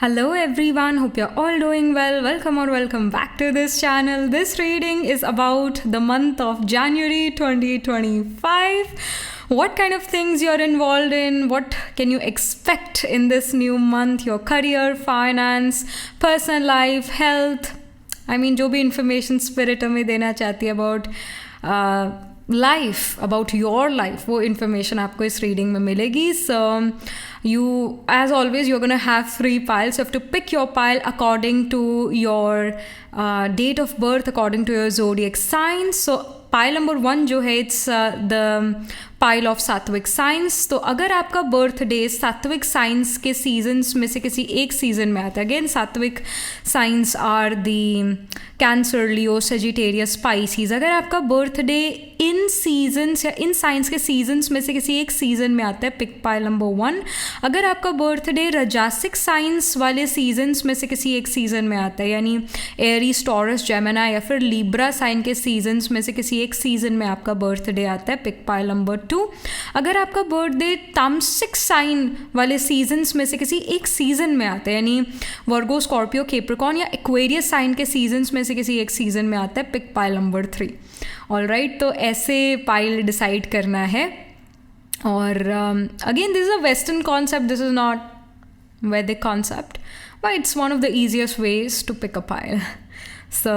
Hello everyone, hope you're all doing well. Welcome back to this channel. This reading is about the month of January 2025. What kind of things you're involved in, what can you expect in this new month, your career, finance, personal life, health. जो भी information spirit हमें देना चाहती है about life, about your life, वो information आपको इस reading में मिलेगी. So you, as always, you're going to have 3 piles. You have to pick your pile according to your date of birth, according to your zodiac sign. So pile number 1 जो है, it's the pile of सात्विक science. तो अगर आपका birthday सात्विक science के seasons में से किसी एक सीजन में आता है, again sattvic science are the Cancer, Leo, Sagittarius, Pisces. अगर आपका बर्थडे इन सीजन्स या इन साइंस के सीजन्स में से किसी एक सीजन में आता है, पिक पाइल नंबर 1. अगर आपका बर्थडे रजासिक साइंस वाले सीजन्स में से किसी एक सीजन में आता है, यानी एरीज, टॉरस, जेमिनी या फिर लिब्रा साइन के सीजन्स में से किसी एक सीजन में आपका बर्थडे आता है, पिक पाइल नंबर 2. अगर आपका बर्थडे तामसिक साइन वाले सीजन्स में से किसी एक सीजन में आता है, यानी वर्गो, स्कॉर्पियो, कैप्रिकॉर्न या एक्वेरियस साइन के सीजन्स में से किसी एक सीजन में आता है, पिक पाइल नंबर 3. ऑलराइट, तो ऐसे पाइल डिसाइड करना है. और again this is a western concept, this is not Vedic concept, but it's one of the easiest ways to pick a pile. So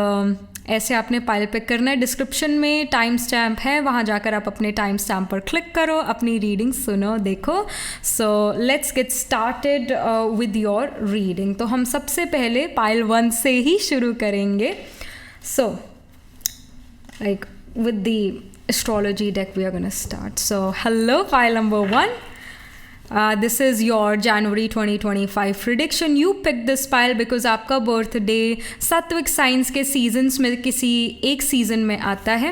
ऐसे आपने पाइल पिक करना है. डिस्क्रिप्शन में टाइम स्टैम्प है, वहाँ जाकर आप अपने टाइम स्टैम्प पर क्लिक करो, अपनी रीडिंग सुनो, देखो. So let's get started with your reading. तो हम सबसे पहले पाइल 1 से ही शुरू करेंगे. So like with the astrology deck we are going to start. So hello pile number 1. This is your January 2025 prediction. You picked this pile because आपका birthday सात्विक science के seasons में किसी एक season में आता है.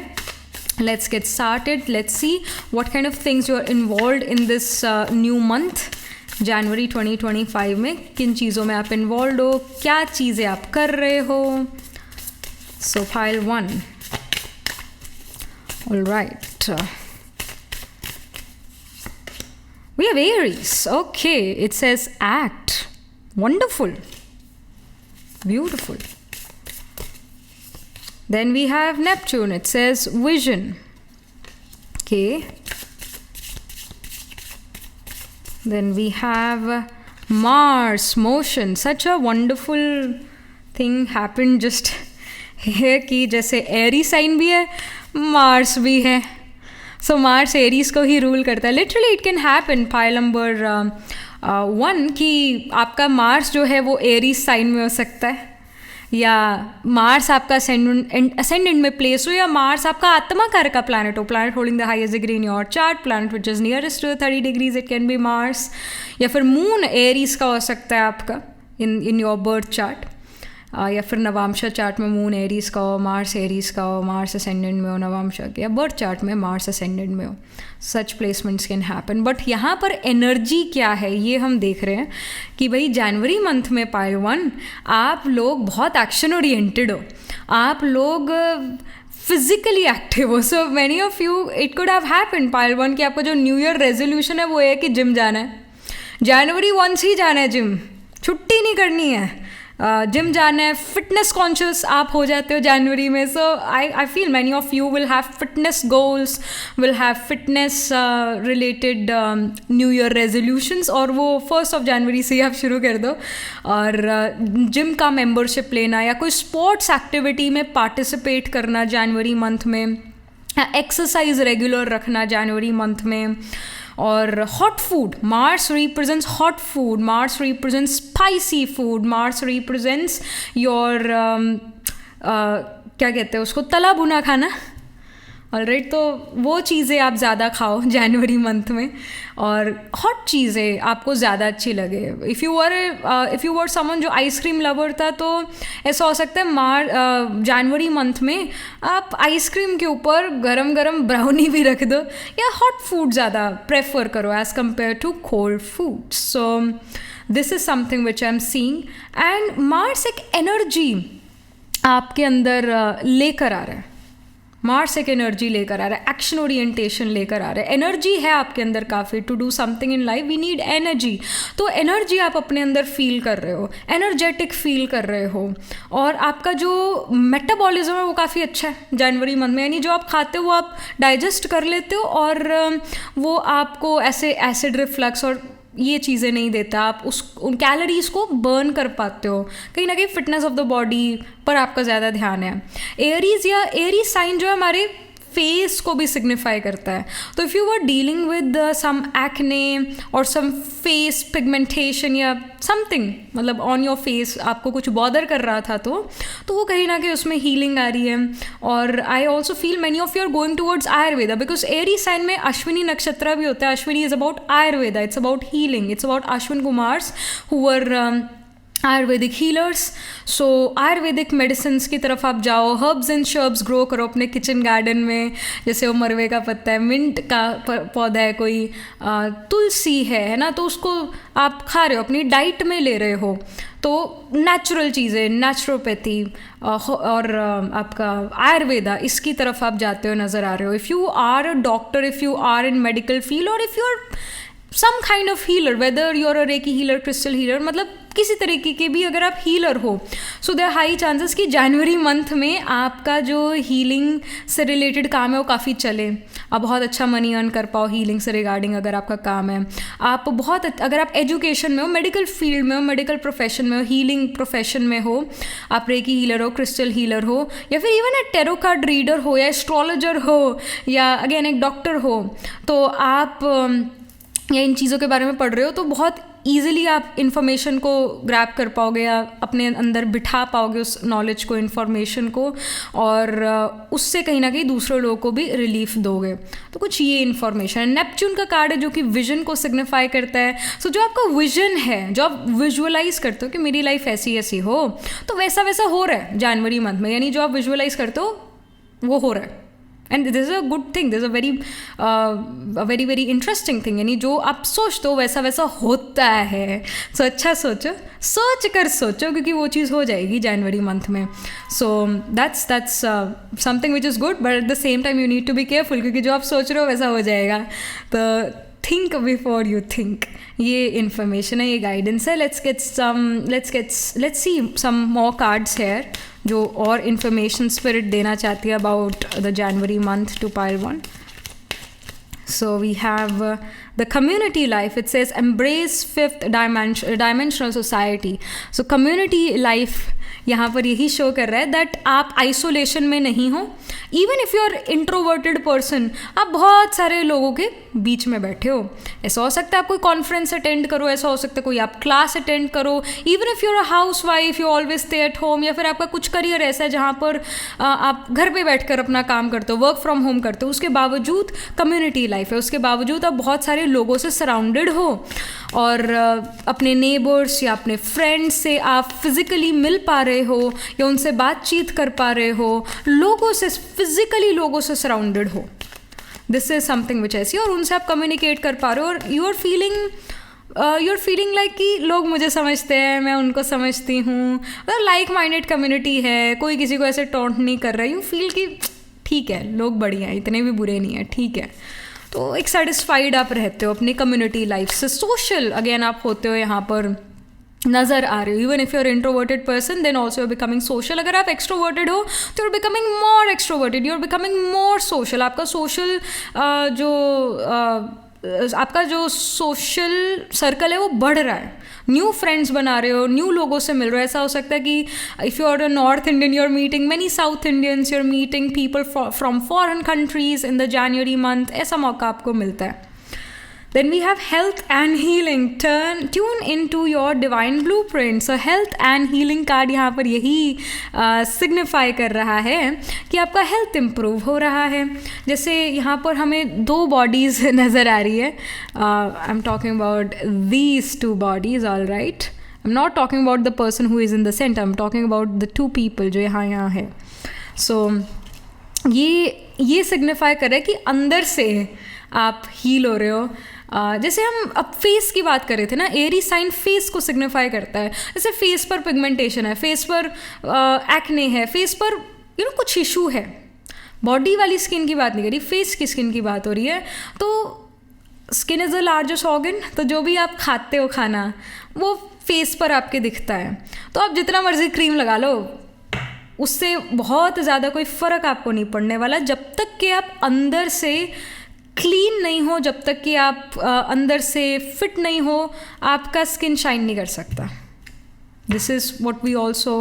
Let's get started. Let's see what kind of things you are involved in this new month. January 2025 में किन चीज़ों में आप involved हो, क्या चीज़ें आप कर रहे हो. So pile 1. All right. We have Aries. Okay. It says act. Wonderful. Beautiful. Then we have Neptune. It says vision. Okay. Then we have Mars, motion. Such a wonderful thing happened just here कि जैसे एरी sign भी है, Mars भी है. सो Mars Aries को ही rule करता है. Literally it can happen pile number 1 कि आपका मार्स जो है वो एरीज साइन में हो सकता है, या मार्स आपका असेंडेंट में प्लेस हो, या मार्स आपका आत्मा कार का प्लैनेट हो, planet holding the highest degree in your chart, planet which is nearest to 30 degrees, it can be Mars. या फिर मून एरीज का हो सकता है आपका इन योर बर्थ चार्ट, या फिर नवांशा चार्ट में मून एरीज का हो, मार्स एरीज का हो, मार्स असेंडेंट में हो नवांशा के, या बर्थ चार्ट में मार्स असेंडेंट में हो. सच प्लेसमेंट्स कैन हैपन. बट यहाँ पर एनर्जी क्या है ये हम देख रहे हैं कि भाई जनवरी मंथ में पाइल 1 आप लोग बहुत एक्शन ओरिएंटेड हो, आप लोग फिजिकली एक्टिव हो. So many of you it could have happen pile 1 कि आपका जो न्यू ईयर रेजोल्यूशन है वो है कि जिम जाना है, जनवरी 1 से ही जाना है जिम, छुट्टी नहीं करनी है, जिम जाना है. फिटनेस कॉन्शियस आप हो जाते हो जनवरी में. So I feel many of you will have fitness goals, will have fitness related new year resolutions, और वो 1 जनवरी से ही आप शुरू कर दो. और जिम का मेंबरशिप लेना या कोई स्पोर्ट्स एक्टिविटी में पार्टिसिपेट करना जनवरी मंथ में, एक्सरसाइज रेगुलर रखना जनवरी मंथ में. और hot food, Mars represents hot food, Mars represents spicy food, Mars represents your क्या कहते हैं उसको, तला भुना खाना. ऑलराइट, तो वो चीज़ें आप ज़्यादा खाओ जनवरी मंथ में, और हॉट चीज़ें आपको ज़्यादा अच्छी लगे. इफ़ यू वर समवन जो आइसक्रीम लवर था, तो ऐसा हो सकता है जनवरी मंथ में आप आइसक्रीम के ऊपर गरम गरम ब्राउनी भी रख दो, या हॉट फूड ज़्यादा प्रेफर करो as compare to cold food. So this is something which I am seeing. And Mars एक एनर्जी आपके अंदर लेकर आ रहा है. मार्स एक एनर्जी लेकर आ रहा है, एक्शन ओरिएंटेशन लेकर आ रहा है, एनर्जी है आपके अंदर काफ़ी to do something in life, we need energy. तो एनर्जी आप अपने अंदर फील कर रहे हो, एनर्जेटिक फील कर रहे हो, और आपका जो मेटाबॉलिज्म है वो काफ़ी अच्छा है जनवरी मंथ में, यानी जो आप खाते हो वो आप डाइजेस्ट कर लेते हो, और वो आपको ऐसे एसिड रिफ्लक्स और ये चीज़ें नहीं देता, आप उन कैलोरीज़ को बर्न कर पाते हो, कहीं ना कहीं फिटनेस ऑफ द बॉडी पर आपका ज़्यादा ध्यान है। एरीज या एरीज साइन जो है हमारे फेस को भी सिग्निफाई करता है। तो if you were dealing with some acne और सम फेस पिगमेंटेशन या समथिंग, मतलब ऑन योर फेस आपको कुछ बॉदर कर रहा था, तो वो कहीं ना कहीं उसमें हीलिंग आ रही है। और I also feel many of you are going towards Ayurveda, because Aries sign में अश्विनी नक्षत्र भी होता है। Ashwini is about Ayurveda, it's about healing, it's about Ashwin Kumars who were Ayurvedic healers. So Ayurvedic medicine की तरफ आप जाओ, हर्ब्स एंड शर्ब्स ग्रो करो अपने किचन गार्डन में, जैसे वो मरवे का पत्ता है, मिंट का पौधा है, कोई तुलसी है ना, तो उसको आप खा रहे हो, अपनी डाइट में ले रहे हो। तो नेचुरल चीज़ें, नेचुरोपैथी और आपका आयुर्वेदा, इसकी तरफ आप जाते हो नज़र आ रहे हो। If you are a doctor, if you are in medical field, और if you are some kind of healer, whether you are a reiki healer, crystal healer, मतलब किसी तरीके के भी अगर आप हीलर हो, सो देयर हाई चांसेस कि जनवरी मंथ में आपका जो हीलिंग से रिलेटेड काम है वो काफ़ी चले, आप बहुत अच्छा मनी अर्न कर पाओ हीलिंग से रिगार्डिंग अगर आपका काम है। आप बहुत अगर आप एजुकेशन में हो, मेडिकल फील्ड में हो, मेडिकल प्रोफेशन में हो, हीलिंग प्रोफेशन में हो, आप रेकी हीलर हो, क्रिस्टल हीलर हो, या फिर इवन एक टेरो कार्ड रीडर हो, या एस्ट्रोलॉजर हो, या अगेन एक डॉक्टर हो, तो आप या इन चीज़ों के बारे में पढ़ रहे हो, तो बहुत ईजिली आप इन्फॉर्मेशन को ग्रैब कर पाओगे, या अपने अंदर बिठा पाओगे उस नॉलेज को, इन्फॉर्मेशन को, और उससे कहीं ना कहीं दूसरे लोगों को भी रिलीफ दोगे। तो कुछ ये इन्फॉर्मेशन है। नेपच्यून का कार्ड है जो कि विजन को सिग्निफाई करता है। सो जो आपका विजन है, जो आप विजुअलाइज करते हो कि मेरी लाइफ ऐसी ऐसी हो, तो वैसा वैसा हो रहा है जनवरी मंथ में, यानी जो आप विजुअलाइज करते हो वो हो रहा है। And this is a good thing, this a very very interesting thing, यानी जो आप सोचते हो वैसा वैसा होता है। सो अच्छा सोचो, सोच कर सोचो, क्योंकि वो चीज़ हो जाएगी जनवरी मंथ में। So that's something which is good, but at the same time you need to be careful, क्योंकि जो आप सोच रहे हो वैसा हो जाएगा। तो थिंक बिफोर यू थिंक, ये इन्फॉर्मेशन है, ये गाइडेंस है। Let's see some more cards here जो और इन्फॉर्मेशन स्पिरिट देना चाहती है about the January month to pile one. So we have the community life. It says embrace fifth dimensional society. So community life यहाँ पर यही show कर रहा है दैट आप आइसोलेशन में नहीं हो। Even if you are introverted person, आप बहुत सारे लोगों के बीच में बैठे हो। ऐसा हो सकता है आप कोई कॉन्फ्रेंस अटेंड करो, ऐसा हो सकता है कोई आप क्लास अटेंड करो, even if you are a housewife, you always stay at home, या फिर आपका कुछ करियर ऐसा है जहाँ पर आप घर पे बैठकर अपना काम करते हो, वर्क फ्रॉम होम करते हो, उसके बावजूद कम्युनिटी लाइफ है, उसके बावजूद आप बहुत सारे लोगों से सराउंडेड हो, और अपने नेबर्स या अपने फ्रेंड्स से आप फिज़िकली मिल पा रहे हो, या उनसे बातचीत कर पा रहे हो, लोगों से फिज़िकली लोगों से सराउंडेड हो। दिस इज़ समथिंग विच ऐसी, और उनसे आप कम्युनिकेट कर पा रहे हो, और यू आर फीलिंग लाइक कि लोग मुझे समझते हैं, मैं उनको समझती हूँ, मतलब लाइक माइंडेड कम्युनिटी है, कोई किसी को ऐसे टॉन्ट नहीं कर रहा है। यू फील कि ठीक है, लोग बढ़िया हैं, इतने भी बुरे नहीं हैं, ठीक है। तो एक सेटिस्फाइड आप रहते हो अपनी कम्युनिटी लाइफ से। सोशल अगेन आप होते हो यहाँ पर नज़र आ रहे हो। Even if you are introverted person, then also you are becoming social. अगर आप एक्सट्रोवर्टेड हो तो you are becoming more extroverted, you are becoming more social. आपका सोशल आपका जो सोशल सर्कल है वो बढ़ रहा है, न्यू फ्रेंड्स बना रहे हो, न्यू लोगों से मिल रहे हो। ऐसा हो सकता है कि if you are a North Indian, you are meeting many South Indians, you are meeting people from foreign countries in the January month, ऐसा मौका आपको मिलता है। Then we have health and healing. Tune into your divine blueprint. So health and healing card यहाँ पर यही signify कर रहा है कि आपका हेल्थ इम्प्रूव हो रहा है। जैसे यहाँ पर हमें दो बॉडीज़ नज़र आ रही है। I am talking about these two bodies, all right. I'm not talking about the person who is in the center. I'm talking about the two people जो यहाँ है। So ये सिग्निफाई कर रहा है कि अंदर से आप हील हो रहे हो। जैसे हम अब फेस की बात कर रहे थे ना, एरी साइन फेस को सिग्निफाई करता है। जैसे फेस पर पिगमेंटेशन है, फेस पर एक्ने है, फेस पर कुछ इशू है, बॉडी वाली स्किन की बात नहीं करी, फेस की स्किन की बात हो रही है। तो skin is the largest organ, तो जो भी आप खाते हो खाना वो फेस पर आपके दिखता है। तो आप जितना मर्जी क्रीम लगा लो, उससे बहुत ज़्यादा कोई फ़र्क आपको नहीं पड़ने वाला, जब तक कि आप अंदर से क्लीन नहीं हो, जब तक कि आप अंदर से फिट नहीं हो, आपका स्किन शाइन नहीं कर सकता। This is what we also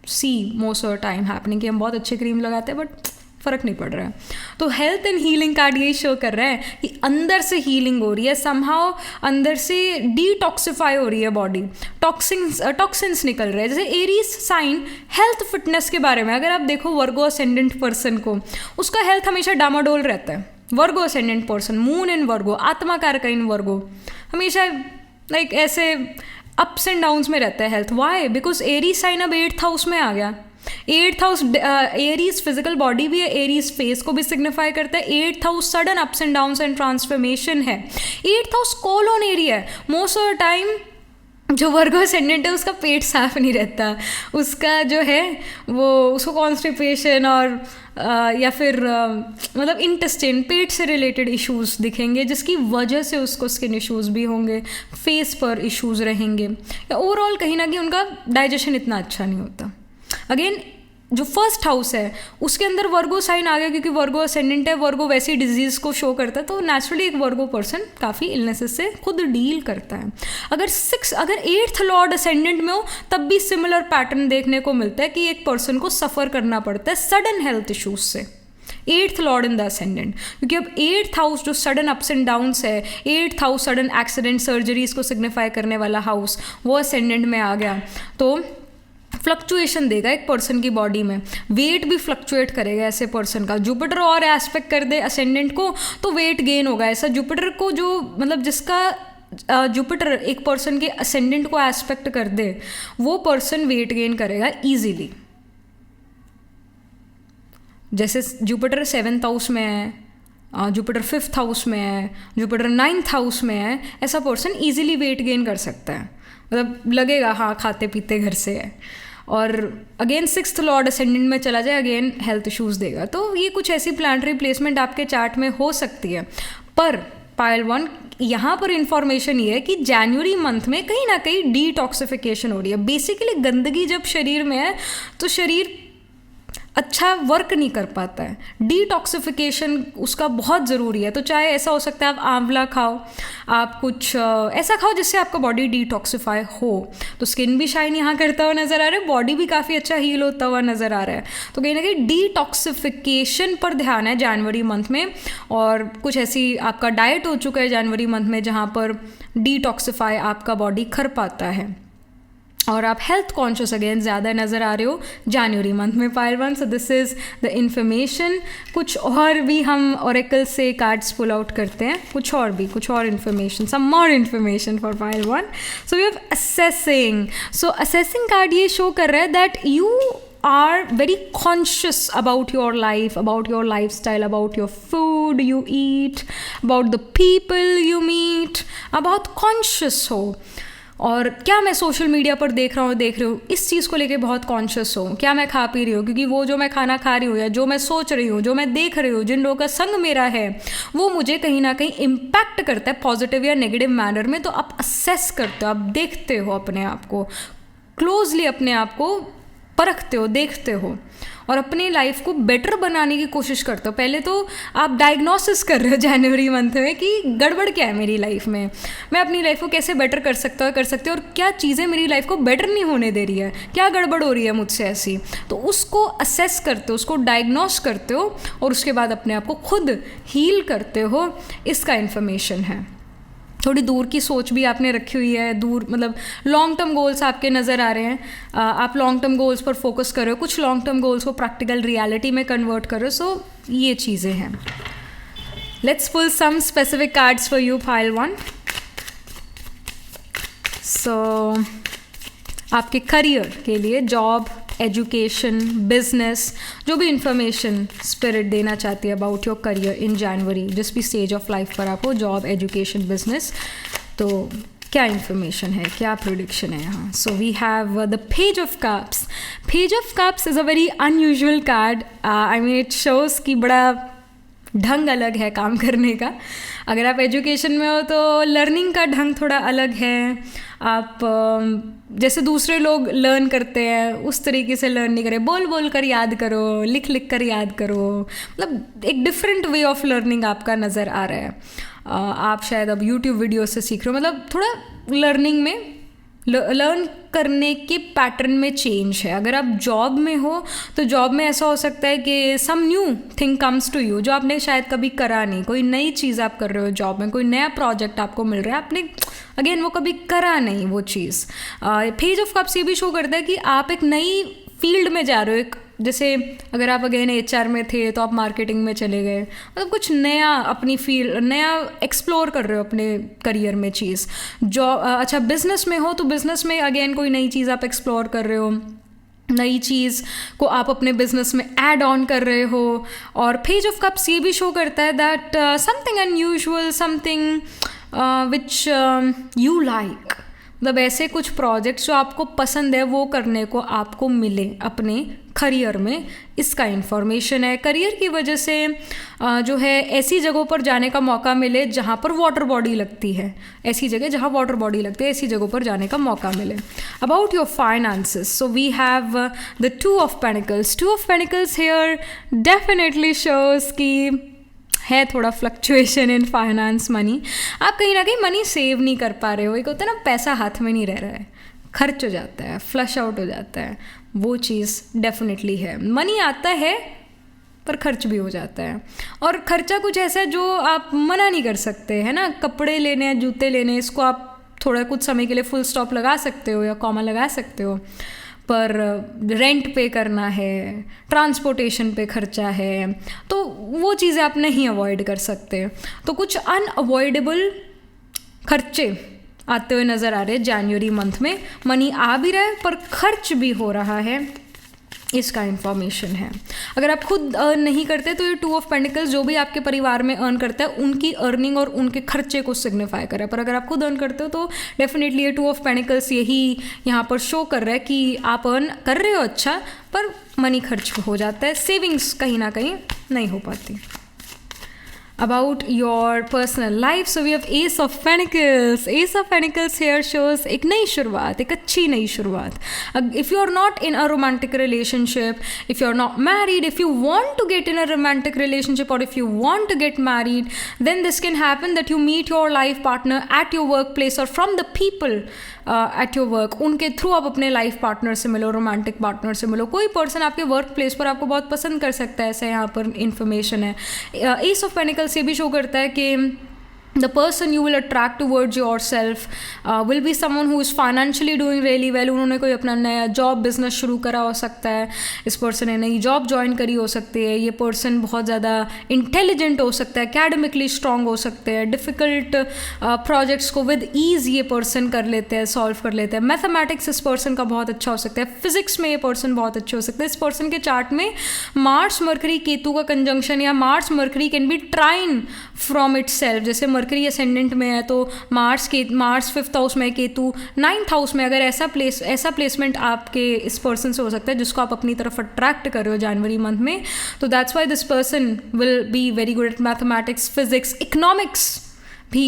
see most of the time happening, कि हम बहुत अच्छी क्रीम लगाते हैं बट फ़र्क नहीं पड़ रहा है। तो हेल्थ एंड हीलिंग कार्ड यही शो कर रहा है कि अंदर से हीलिंग हो रही है, समहाउ अंदर से डिटॉक्सिफाई हो रही है बॉडी, टॉक्सिन्स निकल रहे हैं। जैसे एरीज साइन हेल्थ फिटनेस के बारे में अगर आप देखो, वर्गो असेंडेंट पर्सन को उसका हेल्थ हमेशा डामाडोल रहता है। वर्गो असेंडेंट पर्सन, मून इन वर्गो, आत्मा कारक इन वर्गो, हमेशा लाइक ऐसे अप्स एंड डाउन्स में रहता है health. Why? Because Aries sign अब 8th हाउस में आ गया। 8th house Aries physical body भी है, एरीज फेस को भी सिग्निफाई करता है। 8th house sudden ups and downs and transformation है। 8th हाउस कोलोन एरिया है। मोस्ट ऑफ द टाइम जो वर्गो असेंडेंट है उसका पेट साफ नहीं रहता, उसका जो है वो उसको कॉन्स्टिपेशन और या फिर मतलब इंटेस्टाइन, पेट से रिलेटेड इश्यूज दिखेंगे, जिसकी वजह से उसको स्किन इश्यूज भी होंगे, फेस पर इश्यूज रहेंगे, या ओवरऑल कहीं ना कहीं उनका डाइजेशन इतना अच्छा नहीं होता। अगेन जो फर्स्ट हाउस है उसके अंदर वर्गो साइन आ गया, क्योंकि वर्गो असेंडेंट है, वर्गो वैसी डिजीज़ को शो करता है, तो नेचुरली एक वर्गो पर्सन काफ़ी इलनेसेस से खुद डील करता है। अगर 8th लॉर्ड असेंडेंट में हो तब भी सिमिलर पैटर्न देखने को मिलता है कि एक पर्सन को सफ़र करना पड़ता है सडन हेल्थ इश्यूज से। 8th Lord in the ascendant, क्योंकि अब 8th हाउस जो सडन अप्स एंड डाउन्स है, 8th house sudden accident surgeries को सिग्निफाई करने वाला हाउस, वो असेंडेंट में आ गया, तो फ्लक्चुएशन देगा एक पर्सन की बॉडी में, वेट भी फ्लक्चुएट करेगा ऐसे पर्सन का। जुपिटर और एस्पेक्ट कर दे असेंडेंट को तो वेट गेन होगा। ऐसा जुपिटर को जो मतलब जिसका जुपिटर एक पर्सन के असेंडेंट को एस्पेक्ट कर दे, वो पर्सन वेट गेन करेगा ईजीली। जैसे जुपिटर 7th हाउस में है, जुपिटर 5th हाउस में है, जुपिटर 9th हाउस में है, ऐसा पर्सन ईजिली वेट गेन कर सकता है, मतलब लगेगा हाँ खाते पीते घर से है। और अगेन 6th लॉर्ड असेंडेंट में चला जाए, अगेन हेल्थ इश्यूज देगा। तो ये कुछ ऐसी प्लानिटरी प्लेसमेंट आपके चार्ट में हो सकती है। पर पाइल 1 यहाँ पर इंफॉर्मेशन ये है कि जनवरी मंथ में कहीं ना कहीं डिटॉक्सिफिकेशन हो रही है। बेसिकली गंदगी जब शरीर में है तो शरीर अच्छा वर्क नहीं कर पाता है, डिटॉक्सिफिकेशन उसका बहुत ज़रूरी है। तो चाहे ऐसा हो सकता है आप आंवला खाओ, आप कुछ ऐसा खाओ जिससे आपका बॉडी डिटॉक्सिफाई हो, तो स्किन भी शाइन यहाँ करता हुआ नज़र आ रहा है, बॉडी भी काफ़ी अच्छा हील होता हुआ नज़र आ रहा है। तो कहीं ना कहीं डिटॉक्सिफिकेशन पर ध्यान है जनवरी मंथ में, और कुछ ऐसी आपका डाइट हो चुका है जनवरी मंथ में जहाँ पर डिटॉक्सिफाई आपका बॉडी कर पाता है, और आप हेल्थ कॉन्शियस अगेन ज़्यादा नज़र आ रहे हो जनवरी मंथ में pile 1। So this is the information. कुछ और भी हम ऑरेकल से कार्ड्स पुल आउट करते हैं, कुछ और information, some more information for pile 1। So we have assessing. So assessing card ये शो कर रहा है that you are very conscious about your life, about your lifestyle, about your food you eat, about the people you meet, about conscious हो। और क्या मैं social media पर देख रही हूँ इस चीज़ को लेके बहुत कॉन्शियस हूँ, क्या मैं खा पी रही हूँ, क्योंकि वो जो मैं खाना खा रही हूँ या जो मैं सोच रही हूँ, जो मैं देख रही हूँ, जिन लोगों का संग मेरा है, वो मुझे कहीं ना कहीं इम्पैक्ट करता है पॉजिटिव या नेगेटिव मैनर में। तो आप असेस करते हो, आप देखते हो अपने आप को क्लोजली, अपने आप को परखते हो, देखते हो, और अपनी लाइफ को बेटर बनाने की कोशिश करते हो। पहले तो आप डायग्नोसिस कर रहे हो जनवरी मंथ में कि गड़बड़ क्या है मेरी लाइफ में, मैं अपनी लाइफ को कैसे बेटर कर सकती हूँ, और क्या चीज़ें मेरी लाइफ को बेटर नहीं होने दे रही है, क्या गड़बड़ हो रही है मुझसे ऐसी। तो उसको असेस करते हो, उसको डायग्नोस करते हो, और उसके बाद अपने आप को खुद हील करते हो। इसका इन्फॉर्मेशन है। थोड़ी दूर की सोच भी आपने रखी हुई है, दूर मतलब लॉन्ग टर्म गोल्स आपके नज़र आ रहे हैं, आप लॉन्ग टर्म गोल्स पर फोकस कर रहे हो, कुछ लॉन्ग टर्म गोल्स को प्रैक्टिकल रियलिटी में कन्वर्ट कर रहे हो। सो ये चीज़ें हैं। Let's pull some specific cards for you pile 1। So आपके करियर के लिए, जॉब, एजुकेशन, बिजनेस, जो भी इंफॉर्मेशन स्पिरिट देना चाहती है अबाउट योर करियर इन जनवरी, जिस भी स्टेज ऑफ लाइफ पर आप हो, जॉब, एजुकेशन, बिजनेस, तो क्या इन्फॉर्मेशन है, क्या प्रोडिक्शन है यहाँ. So we have the page of cups. Page of cups is a very unusual card. I mean it shows कि बड़ा ढंग अलग है काम करने का. अगर आप एजुकेशन में हो तो लर्निंग का ढंग थोड़ा अलग है. आप जैसे दूसरे लोग लर्न करते हैं उस तरीके से लर्न नहीं करें. बोल बोल कर याद करो, लिख लिख कर याद करो. मतलब एक डिफरेंट वे ऑफ लर्निंग आपका नज़र आ रहा है. आप शायद अब यूट्यूब वीडियो से सीख रहे हो. मतलब थोड़ा लर्निंग में लर्न करने के पैटर्न में चेंज है. अगर आप जॉब में हो तो जॉब में ऐसा हो सकता है कि some new thing comes to you जो आपने शायद कभी करा नहीं. कोई नई चीज़ आप कर रहे हो जॉब में, कोई नया प्रोजेक्ट आपको मिल रहा है, आपने अगेन वो कभी करा नहीं वो चीज़. पेज ऑफ कप्स ये भी शो करता है कि आप एक नई फील्ड में जा रहे हो. एक जैसे अगर आप अगेन HR में थे तो आप मार्केटिंग में चले गए. मतलब कुछ नया अपनी फील्ड, नया एक्सप्लोर कर रहे हो अपने करियर में चीज़. अच्छा बिजनेस में हो तो बिजनेस में अगेन कोई नई चीज़ आप एक्सप्लोर कर रहे हो, नई चीज़ को आप अपने बिजनेस में ऐड ऑन कर रहे हो. और पेज ऑफ कप्स ये भी शो करता है that something unusual, something which you like. मतलब ऐसे कुछ प्रोजेक्ट्स जो आपको पसंद है वो करने को आपको मिले अपने करियर में, इसका इन्फॉर्मेशन है. करियर की वजह से जो है ऐसी जगहों पर जाने का मौका मिले जहाँ पर वाटर बॉडी लगती है. ऐसी जगह जहाँ वाटर बॉडी लगती है ऐसी जगहों पर जाने का मौका मिले. About your finances, so we have the 2 of pentacles. 2 of pentacles here definitely shows कि है थोड़ा फ्लक्चुएशन इन फाइनेंस, मनी. आप कहीं ना कहीं मनी सेव नहीं कर पा रहे हो. एक होता है ना पैसा हाथ में नहीं रह रहा है, खर्च हो जाता है, फ्लश आउट हो जाता है. वो चीज़ डेफिनेटली है. मनी आता है पर खर्च भी हो जाता है. और खर्चा कुछ ऐसा है जो आप मना नहीं कर सकते, है ना. कपड़े लेने हैं, जूते लेने, इसको आप थोड़ा कुछ समय के लिए फुल स्टॉप लगा सकते हो या कॉमा लगा सकते हो. पर रेंट पे करना है, ट्रांसपोर्टेशन पे खर्चा है, तो वो चीज़ें आप नहीं अवॉइड कर सकते. तो कुछ अनअवॉइडेबल खर्चे आते हुए नज़र आ रहे हैं जनवरी मंथ में. मनी आ भी रहा है पर खर्च भी हो रहा है, इसका इन्फॉर्मेशन है. अगर आप खुद अर्न नहीं करते तो ये 2 ऑफ पेंटिकल्स जो भी आपके परिवार में अर्न करता है उनकी अर्निंग और उनके खर्चे को सिग्निफाई कर रहा है. पर अगर आप खुद अर्न करते हो तो डेफिनेटली ये 2 ऑफ पेंटिकल्स यही यहाँ पर शो कर रहा है कि आप अर्न कर रहे हो अच्छा, पर मनी खर्च हो जाता है, सेविंग्स कहीं ना कहीं नहीं हो पाती. About your personal life, so we have Ace of Pentacles. Ace of Pentacles here shows एक नई शुरुआत, एक अच्छी नई शुरुआत. If you are not in a romantic relationship, if you are not married, if you want to get in a romantic relationship or if you want to get married, then this can happen that you meet your life partner at your workplace or from the people at your work. उनके through आप अपने life partner से मिलो, romantic partner से मिलो. कोई person आपके work place पर आपको बहुत पसंद कर सकता है, ऐसा यहाँ पर इन्फॉर्मेशन है. एस ऑफ पेनिकल्स ये भी शो करता है कि the person you will attract towards yourself will be someone who is financially doing really well. उन्होंने कोई अपना नया जॉब बिजनेस शुरू करा हो सकता है, इस पर्सन ने नई जॉब ज्वाइन करी हो सकती है. ये पर्सन बहुत ज़्यादा इंटेलिजेंट हो सकता है, एकेडमिकली स्ट्रॉन्ग हो सकते हैं, डिफ़िकल्ट प्रोजेक्ट्स को विद ईज़ ये पर्सन कर लेते हैं, सॉल्व कर लेते हैं. मैथमेटिक्स इस पर्सन का बहुत अच्छा हो सकता है, फिजिक्स में ये पर्सन बहुत अच्छे हो सकते हैं. इस पर्सन के चार्ट में मार्स मरकरी केतु का कंजंक्शन या Mars Mercury can be trine from itself. जैसे मरकरी असेंडेंट में है तो मार्स 5th हाउस में, केतु 9th हाउस में. अगर ऐसा प्लेसमेंट आपके इस पर्सन से हो सकता है जिसको आप अपनी तरफ अट्रैक्ट कर रहे हो जनवरी मंथ में, तो that's why this person will be very good at mathematics, physics, economics भी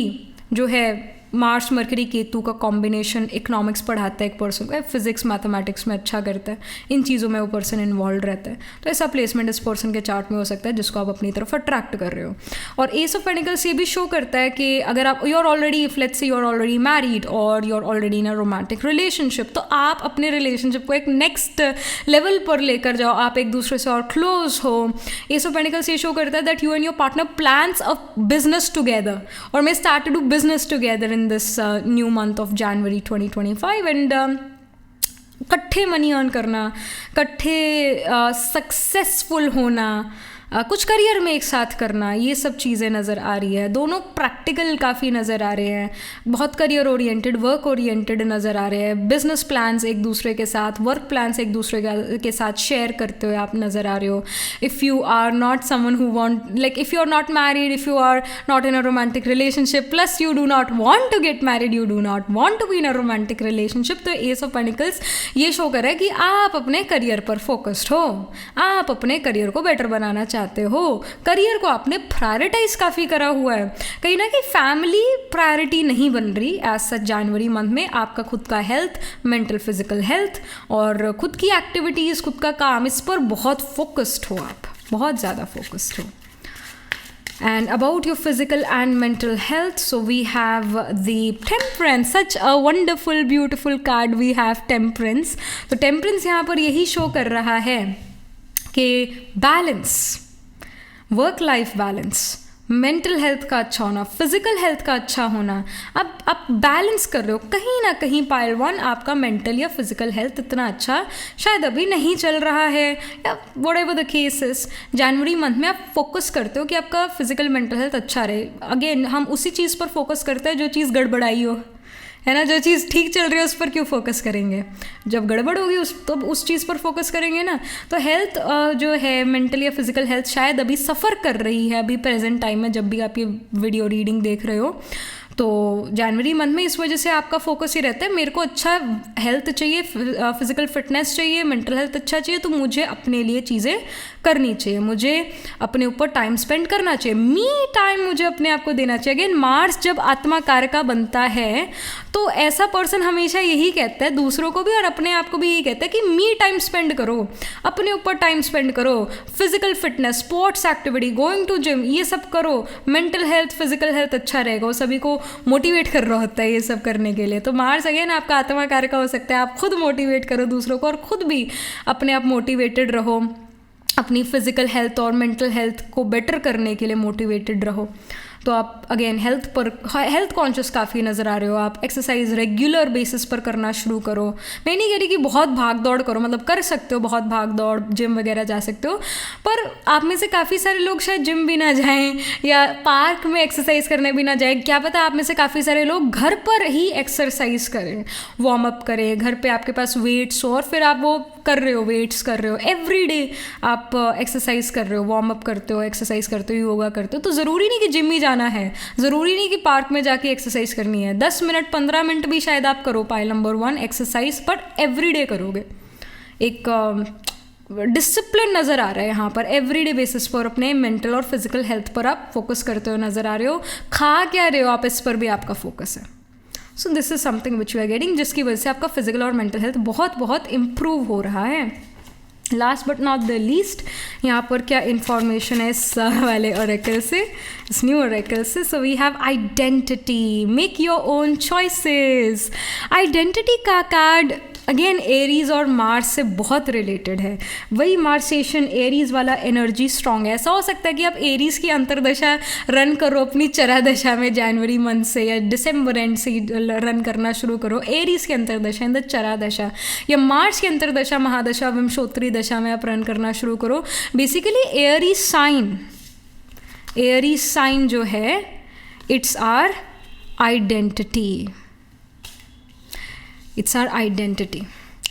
जो है. मार्स मरकरी केतु का कॉम्बिनेशन इकोनॉमिक्स पढ़ाता है एक पर्सन को, फिजिक्स मैथमेटिक्स में अच्छा करता है, इन चीज़ों में वो पर्सन इन्वॉल्व रहता है. तो ऐसा प्लेसमेंट इस पर्सन के चार्ट में हो सकता है जिसको आप अपनी तरफ अट्रैक्ट कर रहे हो. और एस ऑफ पेंटिकल्स ये भी शो करता है कि अगर आप you are already, if let's say you are already married और you are already in a romantic relationship, तो आप अपने रिलेशनशिप को एक नेक्स्ट लेवल पर लेकर जाओ, आप एक दूसरे से और क्लोज हो. एस ऑफ पेंटिकल्स ये शो करता है that you and your partner plans a business together और may start to do business together in this new month of January 2025 and कट्ठे मनी अर्न करना, कट्ठे सक्सेसफुल होना, कुछ करियर में एक साथ करना, ये सब चीज़ें नज़र आ रही है। दोनों प्रैक्टिकल काफ़ी नज़र आ रहे हैं, बहुत करियर ओरिएंटेड, वर्क ओरिएंटेड नज़र आ रहे हैं। बिजनेस प्लान्स एक दूसरे के साथ, वर्क प्लान्स एक दूसरे के साथ शेयर करते हुए आप नज़र आ रहे हो। If you are not someone who want, like if you are not married, if you are not in a romantic relationship, plus you do not want to get married, you do not want to be in a romantic relationship, तो ace of pentacles ये show कर रहा है कि आप अपने career पर focused हो, आप अपने करियर को बेटर बनाना चाहते हो, करियर को आपने प्रायोरिटाइज काफ़ी करा हुआ है। कहीं ना कहीं फैमिली प्रायोरिटी नहीं बन रही एज सच जनवरी मंथ में। आपका खुद का हेल्थ, मेंटल फिजिकल हेल्थ और खुद की एक्टिविटीज़, खुद का काम, इस पर बहुत फोकस्ड हो, आप बहुत ज़्यादा फोकस्ड हो। And about your physical and mental health, so we have the temperance, such a wonderful beautiful card we have, temperance. तो temperance यहाँ पर यही शो कर रहा है कि balance, work life balance, mental health का अच्छा होना, फिजिकल हेल्थ का अच्छा होना, अब आप बैलेंस कर रहे हो। कहीं ना कहीं पाइल वन आपका मेंटल या फिजिकल हेल्थ इतना अच्छा शायद अभी नहीं चल रहा है, या what ever the case is, January month में आप फोकस करते हो कि आपका फिजिकल मेंटल हेल्थ अच्छा रहे। अगेन हम उसी चीज़ पर फोकस करते हैं जो चीज़ गड़बड़ाई हो, है ना। जो चीज़ ठीक चल रही है उस पर क्यों फोकस करेंगे, जब गड़बड़ होगी उस चीज़ पर फोकस करेंगे ना। तो हेल्थ जो है, मेंटल या फिजिकल हेल्थ शायद अभी सफ़र कर रही है अभी प्रेजेंट टाइम में, जब भी आप ये वीडियो रीडिंग देख रहे हो। तो जनवरी मंथ में इस वजह से आपका फोकस ही रहता है, मेरे को अच्छा हेल्थ चाहिए, फिजिकल फिटनेस चाहिए, मेंटल हेल्थ अच्छा चाहिए, तो मुझे अपने लिए चीज़ें करनी चाहिए, मुझे अपने ऊपर टाइम स्पेंड करना चाहिए, मी टाइम मुझे अपने आप को देना चाहिए। अगेन मार्स जब आत्मा कारक का बनता है तो ऐसा पर्सन हमेशा यही कहता है, दूसरों को भी और अपने आप को भी यही कहता है कि मी टाइम स्पेंड करो, अपने ऊपर टाइम स्पेंड करो, physical fitness, sports activity, going to gym, ये सब करो, मेंटल हेल्थ फिजिकल हेल्थ अच्छा रहेगा। वो सभी को मोटिवेट कर रहा होता है ये सब करने के लिए। तो मार्स अगेन आपका आत्मा कारक हो सकता है, आप खुद मोटिवेट करो दूसरों को और खुद भी अपने आप मोटिवेटेड रहो, अपनी फिजिकल हेल्थ और मेंटल हेल्थ को बेटर करने के लिए मोटिवेटेड रहो। तो आप अगेन हेल्थ कॉन्शियस काफ़ी नज़र आ रहे हो, आप एक्सरसाइज रेगुलर बेसिस पर करना शुरू करो। मैं नहीं कह रही कि बहुत भाग दौड़ करो, मतलब कर सकते हो बहुत भाग दौड़, जिम वगैरह जा सकते हो, पर आप में से काफ़ी सारे लोग शायद जिम भी ना जाएं या पार्क में एक्सरसाइज करने भी ना जाएं। क्या पता आप में से काफ़ी सारे लोग घर पर ही एक्सरसाइज करें, वार्म अप करें, घर पे आपके पास वेट्स हो और फिर आप वो कर रहे हो, वेट्स कर रहे हो, एवरी डे आप एक्सरसाइज कर रहे हो, वार्म अप करते हो, एक्सरसाइज करते हो, योगा करते हो। तो ज़रूरी नहीं कि जिम ही जाना है, ज़रूरी नहीं कि पार्क में जाके एक्सरसाइज करनी है, 10 मिनट 15 मिनट भी शायद आप करो pile number 1 exercise, but every day करोगे। एक डिसिप्लिन नज़र आ रहा है यहाँ पर, एवरीडे बेसिस पर अपने मेंटल और फिजिकल हेल्थ पर आप फोकस करते हुए नज़र आ रहे हो। खा क्या रहे हो आप, इस पर भी आपका फोकस है। So this is something which you are getting, जिसकी वजह से आपका फिजिकल और मेंटल हेल्थ बहुत बहुत इम्प्रूव हो रहा है। Last but not the least, यहाँ पर क्या इन्फॉर्मेशन है इस वाले ओरेकल से, इस न्यू ओरेकल से। So we have identity, make your own choices. Identity का कार्ड अगेन एरीज और मार्स से बहुत रिलेटेड है, वही मार्सेशन एरीज वाला एनर्जी स्ट्रॉन्ग है। ऐसा हो सकता है कि आप एरीज की अंतरदशा रन करो अपनी चरा दशा में जनवरी मंथ से, या दिसंबर एंड से रन करना शुरू करो एरीज की अंतरदशा इन द चरा दशा, या मार्च की अंतरदशा महादशा विंशोत्तरी दशा में आप रन करना शुरू करो। बेसिकली एरी साइन जो है, it's our identity, it's our identity.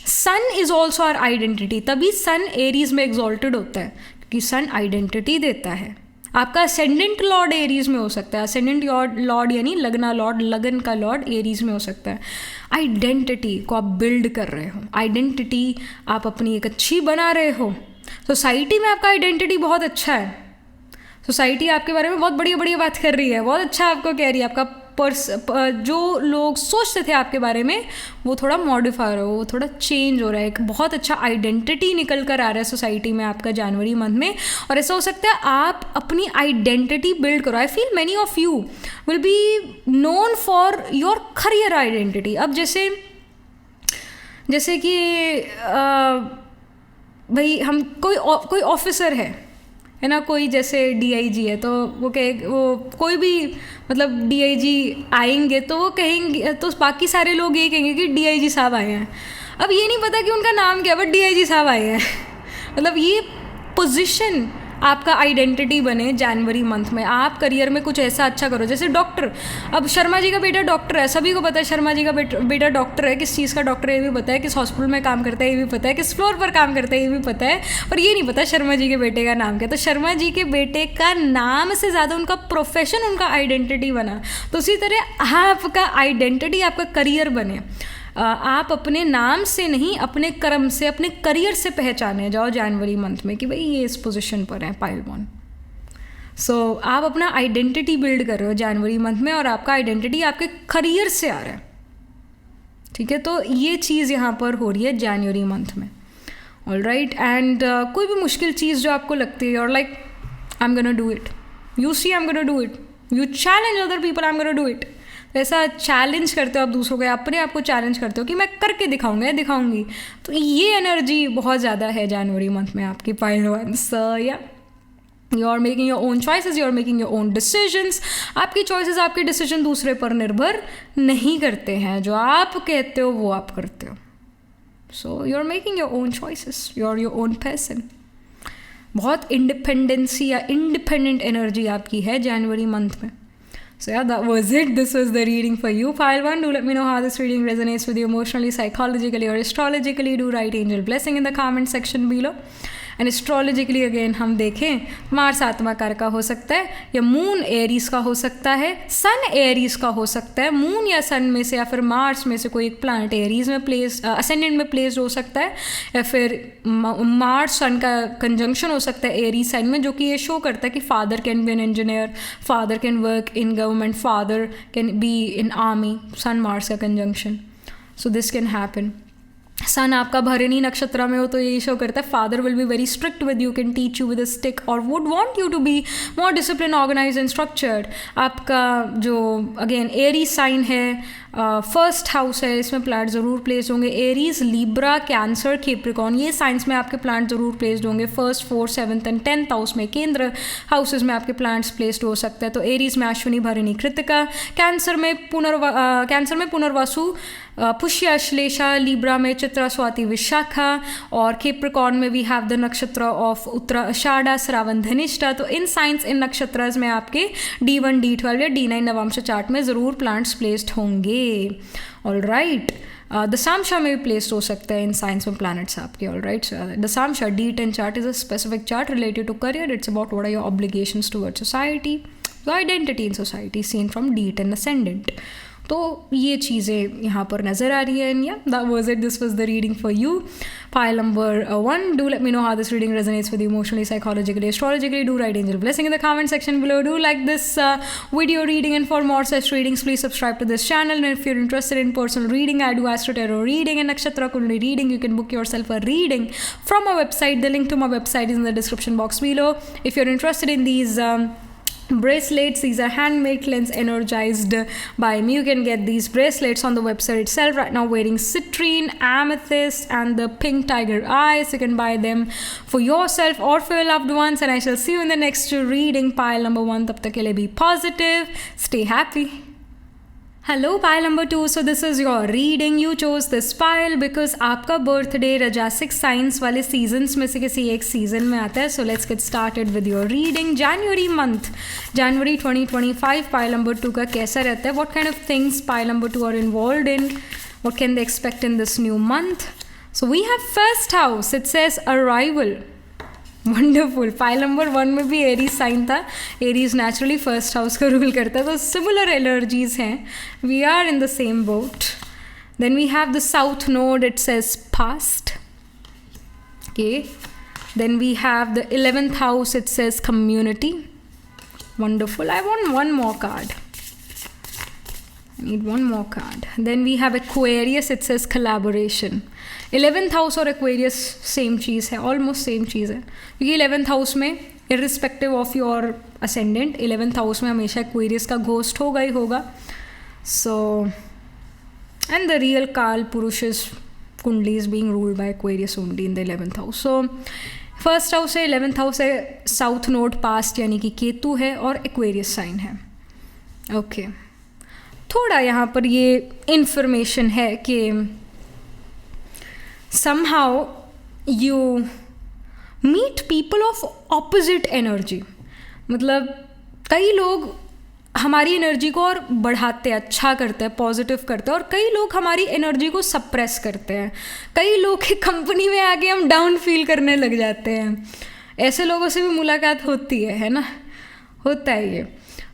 Sun is also our identity, तभी सन एरीज में एग्जॉल्टेड होता है क्योंकि सन आइडेंटिटी देता है। आपका असेंडेंट लॉर्ड एरीज में हो सकता है, असेंडेंट लॉर्ड यानी लगना लॉर्ड, लगन का लॉर्ड एरीज में हो सकता है। आइडेंटिटी को आप बिल्ड कर रहे हो, आइडेंटिटी आप अपनी एक अच्छी बना रहे हो। सोसाइटी में आपका आइडेंटिटी बहुत अच्छा है, सोसाइटी आपके बारे में बहुत बढ़िया बढ़िया बात कर रही है, बहुत अच्छा आपको कह रही है। आपका जो लोग सोचते थे आपके बारे में वो थोड़ा मॉडिफाई हो, वो थोड़ा चेंज हो रहा है, एक बहुत अच्छा आइडेंटिटी निकल कर आ रहा है सोसाइटी में आपका जनवरी मंथ में। और ऐसा हो सकता है आप अपनी आइडेंटिटी बिल्ड करो। आई feel many of you will be known for your career identity. अब जैसे कि भाई हम कोई ऑफिसर है ना, कोई जैसे डीआईजी है, तो वो कोई भी मतलब डीआईजी आएंगे तो वो कहेंगे, तो बाकी सारे लोग यही कहेंगे कि डीआईजी साहब आए हैं। अब ये नहीं पता कि उनका नाम क्या है, बट डीआईजी साहब आए हैं। मतलब ये पोजीशन आपका आइडेंटिटी बने जनवरी मंथ में। आप करियर में कुछ ऐसा अच्छा करो, जैसे डॉक्टर। अब शर्मा जी का बेटा डॉक्टर है, सभी को पता है शर्मा जी का बेटा डॉक्टर है। किस चीज़ का डॉक्टर है ये भी पता है, किस हॉस्पिटल में काम करता है ये भी पता है, किस फ्लोर पर काम करता है ये भी पता है, पर ये नहीं पता शर्मा जी के बेटे का नाम क्या। तो शर्मा जी के बेटे का नाम से ज़्यादा उनका प्रोफेशन उनका आइडेंटिटी बना। तो उसी तरह आपका आइडेंटिटी आपका करियर बने। आप अपने नाम से नहीं, अपने कर्म से, अपने करियर से पहचाने जाओ जनवरी मंथ में कि भाई ये इस पोजीशन पर है पाइल वन। सो आप अपना आइडेंटिटी बिल्ड कर रहे हो जनवरी मंथ में, और आपका आइडेंटिटी आपके करियर से आ रहा है, ठीक है। तो ये चीज़ यहाँ पर हो रही है जनवरी मंथ में, ऑल राइट। एंड कोई भी मुश्किल चीज़ जो आपको लगती है और like I am gonna do it, you see I am gonna do it, you challenge other people I am gonna do it. ऐसा चैलेंज करते हो आप दूसरों को, अपने आप को चैलेंज करते हो कि मैं करके दिखाऊंगा, दिखाऊंगी। तो ये एनर्जी बहुत ज़्यादा है जनवरी मंथ में आपकी pile one. So yeah you are making your own choices, you are making your own decisions. आपकी चॉइसेस, आपके डिसीजन दूसरे पर निर्भर नहीं करते हैं, जो आप कहते हो वो आप करते हो। So you are making your own choices, you are your own person. बहुत इंडिपेंडेंसी या इंडिपेंडेंट एनर्जी आपकी है जनवरी मंथ में। So yeah, that was it. This was the reading for you, Pile 1. Do let me know how this reading resonates with you emotionally, psychologically or astrologically. Do write angel blessing in the comment section below. And astrologically again हम देखें, Mars आत्मा car का हो सकता है, या moon Aries का हो सकता है, सन एरीज का हो सकता है। मून या सन में से या फिर मार्स में से कोई एक प्लानट एरीज में प्लेस, असेंडेंट में प्लेस्ड हो सकता है, या फिर मार्स सन का कंजंक्शन हो सकता है एरीज साइन में, जो कि ये शो करता है कि father can be an engineer, father can work in government, father can be in army. Sun Mars का conjunction, so this can happen. Sun आपका भरणी नक्षत्र में हो तो ये शो करता है father will be very strict with you, can teach you with a stick और would want you to be more discipline, organise and structured. आपका जो अगेन एरी साइन है, फर्स्ट हाउस है, इसमें प्लांट ज़रूर प्लेस होंगे। एरीज, लिब्रा, कैंसर, कैप्रिकॉर्न, ये signs में आपके प्लांट ज़रूर प्लेस्ड होंगे। First, fourth, seventh and 10th house में, केंद्र हाउसेज में आपके प्लांट्स प्लेस्ड हो सकते हैं। तो एरीज में अश्विनी, भरणी, कृतिका, कैंसर में पुनर्वसु, पुष्य, अश्लेषा, लिब्रा में चित्रा, स्वाति, विशाखा, और कैप्रिकॉर्न में we have the nakshatra of Uttara, आषाढ़ा, Shravan, Dhanishtha. तो इन साइंस, इन नक्षत्रस में आपके D1, D12 या D9 नवांश चार्ट में ज़रूर प्लांट्स प्लेस्ड होंगे, ऑल राइट। दशांशा में भी प्लेस्ड हो सकता है इन साइंस में प्लैनेट्स आपके, all right. Dashamsha D10 chart is a specific chart related to career, it's about what are your obligations towards society, your identity in society seen from D10 ascendant. तो ये चीज़ें यहाँ पर नज़र आ रही है। एंड या that was it, this was the reading for you, pile number 1. Do let me know how this reading resonates with you emotionally, psychologically, astrologically. Do write angel blessing in the comment section below. Do like this video reading, and for more such readings please subscribe to this channel. And if you're interested in personal reading, I do astro tarot reading and nakshatra kundali reading. You can book yourself a reading from my website. The link to my website is in the description box below. If you're interested in these bracelets, these are handmade, cleansed, energized by me. You can get these bracelets on the website itself. Right now wearing citrine, amethyst and the pink tiger eyes. You can buy them for yourself or for your loved ones, and I shall see you in the next reading, pile number 1. tab tak ke liye be positive, stay happy. Hello pile number 2. So this is your reading. You chose this pile because आपका birthday रजासिक science वाले seasons में से किसी एक season में आता है. So let's get started with your reading. January month, January 2025, pile number 2 का कैसा रहता है? What kind of things pile number 2 are involved in? What can they expect in this new month? So we have first house. It says arrival. Wonderful. Pile number 1 में भी Aries sign था. Aries naturally first house का rule करता है, तो similar energies हैं. We are in the same boat. Then we have the south node. It says past. Okay. Then we have the 11th house. It says community. Wonderful. I want one more card. Need one more card. Then we have Aquarius. It says collaboration. 11th house और Aquarius same चीज़ है, almost same चीज़ है, क्योंकि 11th house में irrespective of your ascendant 11th house में हमेशा Aquarius का ghost होगा ही होगा. So and the real Kal Purush's कुंडली is being ruled by Aquarius only in the 11th house. So first house है, 11th हाउस है, south node past यानी कि केतु है और Aquarius साइन है. ओके. थोड़ा यहाँ पर ये इन्फॉर्मेशन है कि somehow you meet people of opposite energy. मतलब कई लोग हमारी एनर्जी को और बढ़ाते हैं, अच्छा करते हैं, पॉजिटिव करते हैं, और कई लोग हमारी एनर्जी को सप्रेस करते हैं। कई लोग की कंपनी में आके हम डाउन फील करने लग जाते हैं। ऐसे लोगों से भी मुलाकात होती है ना, होता है ये।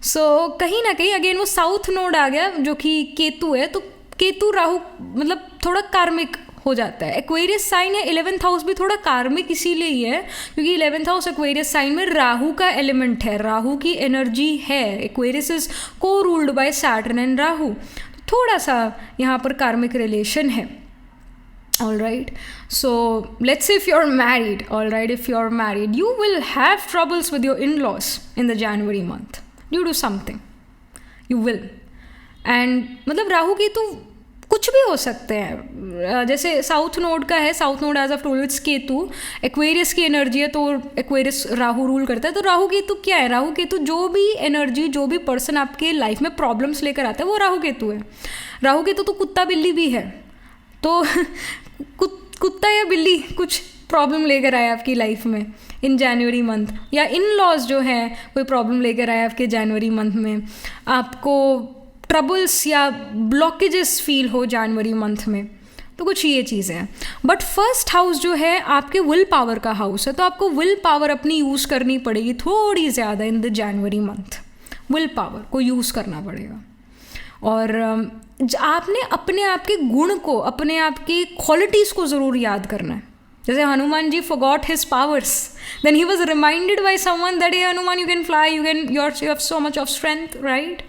सो कहीं ना कहीं अगेन वो साउथ नोड आ गया जो कि केतु है, तो केतु राहु मतलब थोड़ा कार्मिक हो जाता है। एक्वेरियस साइन है, 11th हाउस भी थोड़ा कार्मिक इसीलिए ही है क्योंकि 11th हाउस एक्वेरियस साइन में राहु का एलिमेंट है, राहु की एनर्जी है। एक्वेरियस इज को ruled by Saturn and Rahu, थोड़ा सा यहाँ पर कार्मिक रिलेशन है। All right, so let's say if you're married, all right, if you're married, you will have troubles with your in-laws in the January month due to something. You will. And मतलब राहु की तो कुछ भी हो सकते हैं। जैसे साउथ नोड का है, south node as of told it's Ketu, Aquarius की एनर्जी है, तो एक्वेरियस राहु रूल करता है। तो राहु केतु क्या है? राहु केतु जो भी एनर्जी, जो भी पर्सन आपके लाइफ में प्रॉब्लम्स लेकर आता है वो राहु केतु है। राहु केतु तो कुत्ता बिल्ली भी है, तो कुत्ता या बिल्ली कुछ प्रॉब्लम लेकर आया आपकी लाइफ में इन जनवरी मंथ, या इन लॉज जो है कोई प्रॉब्लम लेकर आया आपके जनवरी मंथ में, आपको ट्रबल्स या ब्लॉकेजेस फील हो जनवरी मंथ में, तो कुछ ये चीज़ें हैं। बट फर्स्ट हाउस जो है आपके विल पावर का हाउस है, तो आपको विल पावर अपनी यूज़ करनी पड़ेगी थोड़ी ज़्यादा इन the January month. Will power को यूज़ करना पड़ेगा, और आपने अपने आप के गुण को, अपने आप की क्वालिटीज़ को ज़रूर याद करना है। जैसे Hanuman ji forgot his powers, then he was reminded by someone that hey Hanuman you can fly, you have so much of strength, right?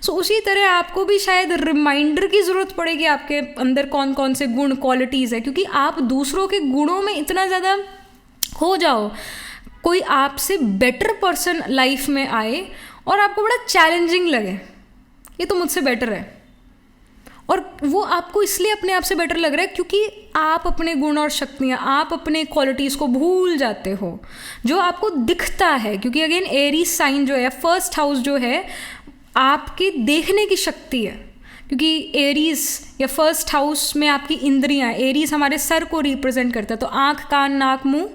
So उसी तरह आपको भी शायद रिमाइंडर की ज़रूरत पड़ेगी आपके अंदर कौन कौन से गुण, क्वालिटीज़ है, क्योंकि आप दूसरों के गुणों में इतना ज़्यादा हो जाओ, कोई आपसे बेटर पर्सन लाइफ में आए और आपको बड़ा चैलेंजिंग लगे, ये तो मुझसे बेटर है, और वो आपको इसलिए अपने आप से बेटर लग रहा है क्योंकि आप अपने गुण और शक्तियाँ, आप अपने क्वालिटीज़ को भूल जाते हो जो आपको दिखता है। क्योंकि अगेन एरीज साइन जो है, फर्स्ट हाउस जो है, आपके देखने की शक्ति है, क्योंकि एरीज या फर्स्ट हाउस में आपकी इंद्रियाँ, एरीज हमारे सर को रिप्रेजेंट करता है, तो आँख, कान, नाक, मुँह,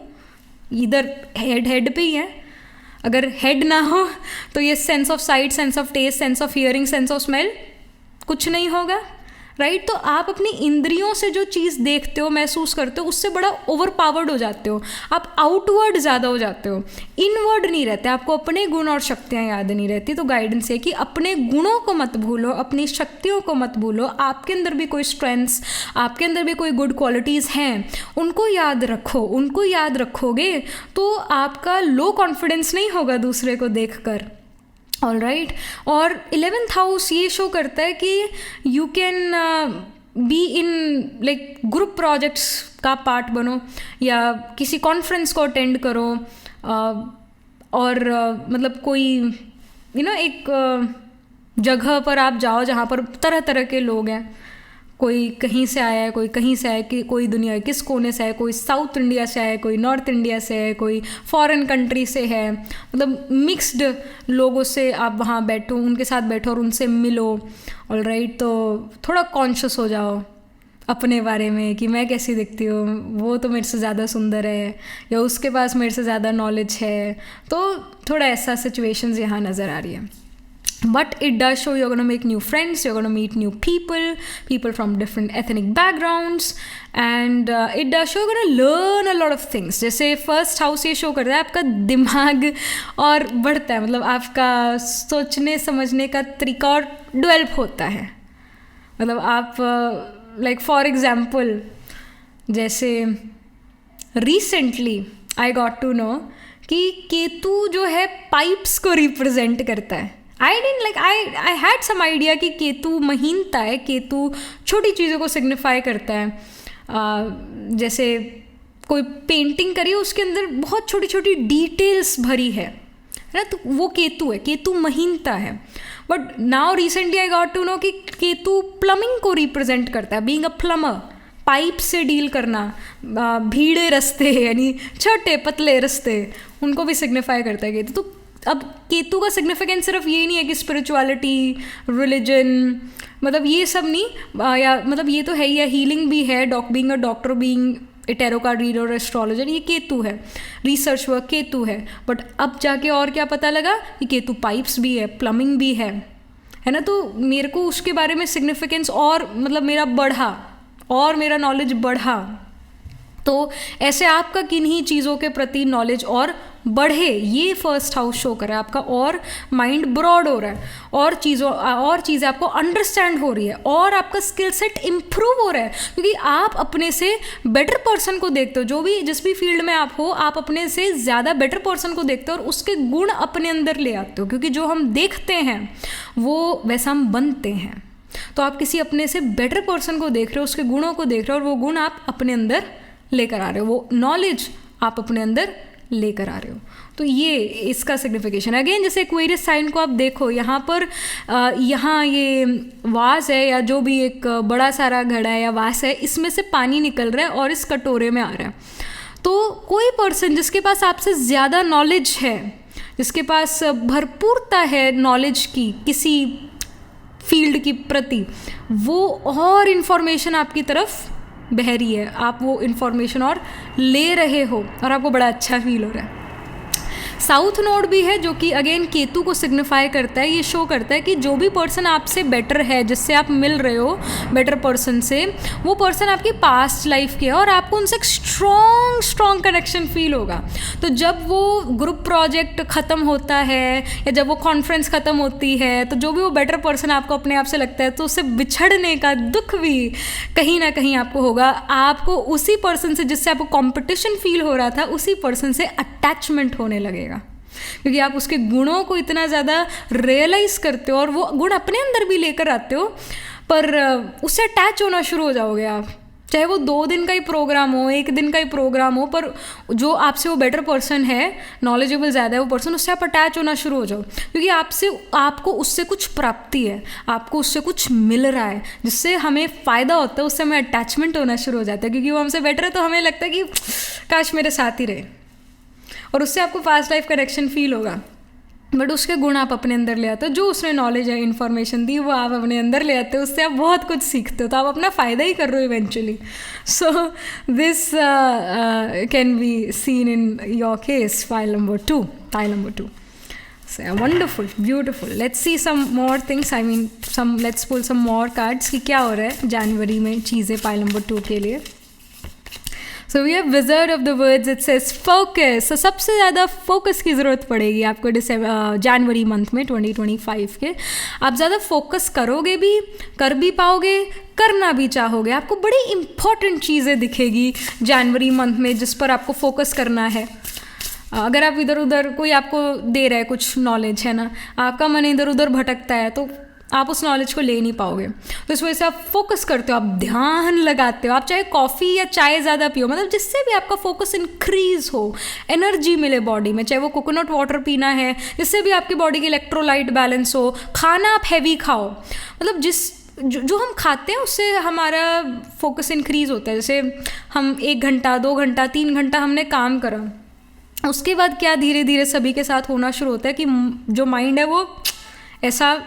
इधर हेड पे ही है। अगर हेड ना हो तो ये sense of sight, sense of taste, sense of hearing, sense of smell कुछ नहीं होगा, राइट? तो आप अपनी इंद्रियों से जो चीज़ देखते हो, महसूस करते हो, उससे बड़ा ओवर पावर्ड हो जाते हो, आप आउटवर्ड ज़्यादा हो जाते हो, इनवर्ड नहीं रहते, आपको अपने गुण और शक्तियाँ याद नहीं रहती। तो गाइडेंस है कि अपने गुणों को मत भूलो, अपनी शक्तियों को मत भूलो, आपके अंदर भी कोई स्ट्रेंथ्स, आपके अंदर भी कोई गुड क्वालिटीज़ हैं, उनको याद रखो। उनको याद रखोगे तो आपका लो कॉन्फिडेंस नहीं होगा दूसरे को देख कर, ऑल राइट। और 11th हाउस ये शो करता है कि you can be in like group projects का पार्ट बनो, या किसी कॉन्फ्रेंस को अटेंड करो, और मतलब कोई एक जगह पर आप जाओ जहाँ पर तरह तरह के लोग हैं, कोई कहीं से आया है, कोई कहीं से आया है, कोई दुनिया के किस कोने से है, कोई साउथ इंडिया से है, कोई नॉर्थ इंडिया से है, कोई फॉरेन कंट्री से है, मतलब मिक्स्ड लोगों से आप वहाँ बैठो, उनके साथ बैठो और उनसे मिलो, ऑल राइट। तो थोड़ा कॉन्शियस हो जाओ अपने बारे में कि मैं कैसी दिखती हूँ, वो तो मेरे से ज़्यादा सुंदर है, या उसके पास मेरे से ज़्यादा नॉलेज है। तो थोड़ा ऐसा सिचुएशंस यहाँ नज़र आ रही है। But it does show you're going to make new friends, you're going to meet new people from different ethnic backgrounds, and it does show you're going to learn a lot of things. जैसे first house ये show करता है आपका दिमाग और बढ़ता है, मतलब आपका सोचने समझने का तरीका और डेवलप होता है। मतलब आप लाइक फॉर एग्जाम्पल, जैसे recently I got to know कि केतु जो है पाइप्स को रिप्रेजेंट करता है। I had some idea कि केतु महीनता है, केतु छोटी चीज़ों को सिग्निफाई करता है। जैसे कोई पेंटिंग करी, उसके अंदर बहुत छोटी छोटी डिटेल्स भरी है ना, तो वो केतु है, केतु महीनता है। But now recently I got to know कि केतु प्लम्बिंग को रिप्रेजेंट करता है, बीइंग अ प्लम्बर, पाइप से डील करना, भीड़े रास्ते यानी छोटे पतले रास्ते, उनको भी सिग्निफाई करता है केतु। तो अब केतु का सिग्निफिकेंस सिर्फ ये नहीं है कि स्पिरिचुअलिटी, रिलीजन, मतलब ये सब नहीं, या मतलब ये तो है ही है, हीलिंग भी है, being a doctor, being tarot card reader और एस्ट्रोलॉजर, ये केतु है, रिसर्च वर्क केतु है। बट अब जाके और क्या पता लगा कि केतु पाइप्स भी है, प्लम्बिंग भी है ना। तो मेरे को उसके बारे में सिग्निफिकेंस और मतलब मेरा बढ़ा और मेरा नॉलेज बढ़ा। तो ऐसे आपका किन्हीं चीज़ों के प्रति नॉलेज और बढ़े, ये फर्स्ट हाउस शो कर रहा है आपका, और माइंड ब्रॉड हो रहा है, और चीज़ें आपको अंडरस्टैंड हो रही है, और आपका स्किल सेट इम्प्रूव हो रहा है, क्योंकि आप अपने से बेटर पर्सन को देखते हो। जो भी जिस भी फील्ड में आप हो, आप अपने से ज़्यादा बेटर पर्सन को देखते हो और उसके गुण अपने अंदर ले आते हो, क्योंकि जो हम देखते हैं वो वैसा हम बनते हैं। तो आप किसी अपने से बेटर पर्सन को देख रहे हो, उसके गुणों को देख रहे हो, और वो गुण आप अपने अंदर लेकर आ रहे हो, वो नॉलेज आप अपने अंदर लेकर आ रहे हो। तो ये इसका सिग्निफिकेशन है। अगेन जैसे एक्वेरियस साइन को आप देखो, यहाँ पर यहाँ ये वास है या जो भी एक बड़ा सारा घड़ा है या वास है, इसमें से पानी निकल रहा है और इस कटोरे में आ रहा है। तो कोई पर्सन जिसके पास आपसे ज़्यादा नॉलेज है, जिसके पास भरपूरता है नॉलेज की किसी फील्ड की प्रति, वो और इन्फॉर्मेशन आपकी तरफ बह रही है, आप वो इन्फॉर्मेशन और ले रहे हो और आपको बड़ा अच्छा फील हो रहा है। साउथ नोड भी है जो कि अगेन केतु को सिग्निफाई करता है। ये शो करता है कि जो भी पर्सन आपसे बेटर है, जिससे आप मिल रहे हो बेटर पर्सन से, वो पर्सन आपकी पास्ट लाइफ की है और आपको उनसे एक स्ट्रॉन्ग कनेक्शन फील होगा। तो जब वो ग्रुप प्रोजेक्ट ख़त्म होता है या जब वो कॉन्फ्रेंस ख़त्म होती है, तो जो भी वो बेटर पर्सन आपको अपने आप से लगता है, तो उससे बिछड़ने का दुख भी कहीं ना कहीं आपको होगा। आपको उसी पर्सन से जिससे आपको कॉम्पिटिशन फील हो रहा था, उसी पर्सन से अटैचमेंट होने लगेगा, क्योंकि आप उसके गुणों को इतना ज़्यादा रियलाइज़ करते हो और वो गुण अपने अंदर भी लेकर आते हो, पर उससे अटैच होना शुरू हो जाओगे आप। चाहे वो 2 दिन का ही प्रोग्राम हो, 1 दिन का ही प्रोग्राम हो, पर जो आपसे वो बेटर पर्सन है, नॉलेजेबल ज़्यादा है वो पर्सन, उससे आप अटैच होना शुरू हो जाओ, क्योंकि आपको उससे कुछ प्राप्ति है, आपको उससे कुछ मिल रहा है जिससे हमें फ़ायदा होता है, उससे हमें अटैचमेंट होना शुरू हो जाता है, क्योंकि वो हमसे बेटर है तो हमें लगता है कि काश मेरे साथ ही रहे, और उससे आपको पास्ट लाइफ कनेक्शन फील होगा। बट उसके गुण आप अपने अंदर ले आते हो, जो उसने नॉलेज है, इन्फॉर्मेशन दी, वो आप अपने अंदर ले आते हो, उससे आप बहुत कुछ सीखते हो, तो आप अपना फ़ायदा ही कर रहे हो eventually. So this can be seen in your case, tile number 2. So wonderful, beautiful. Let's see some more things. I mean, let's pull some more cards कि क्या हो रहा है जनवरी में चीज़ें पाइल नंबर 2 के लिए. So we have Wizard of the Words. It says focus. So सबसे ज़्यादा फोकस की ज़रूरत पड़ेगी आपको जनवरी मंथ में 2025 के. आप ज़्यादा फोकस करोगे भी, कर भी पाओगे, करना भी चाहोगे. आपको बड़ी इंपॉर्टेंट चीज़ें दिखेगी जनवरी मंथ में जिस पर आपको फोकस करना है. अगर आप इधर उधर, कोई आपको दे रहा है कुछ नॉलेज है ना, आपका मन इधर उधर भटकता है, तो आप उस नॉलेज को ले नहीं पाओगे. तो इस वजह से आप फोकस करते हो, आप ध्यान लगाते हो. आप चाहे कॉफ़ी या चाय ज़्यादा पियो, मतलब जिससे भी आपका फोकस इंक्रीज हो, एनर्जी मिले बॉडी में. चाहे वो कोकोनट वाटर पीना है जिससे भी आपकी बॉडी की इलेक्ट्रोलाइट बैलेंस हो. खाना आप हैवी खाओ, मतलब जो हम खाते हैं उससे हमारा फोकस इंक्रीज होता है. जैसे हम 1 घंटा 2 घंटा 3 घंटा हमने काम करा, उसके बाद क्या धीरे धीरे सभी के साथ होना शुरू होता है कि जो माइंड है वो ऐसा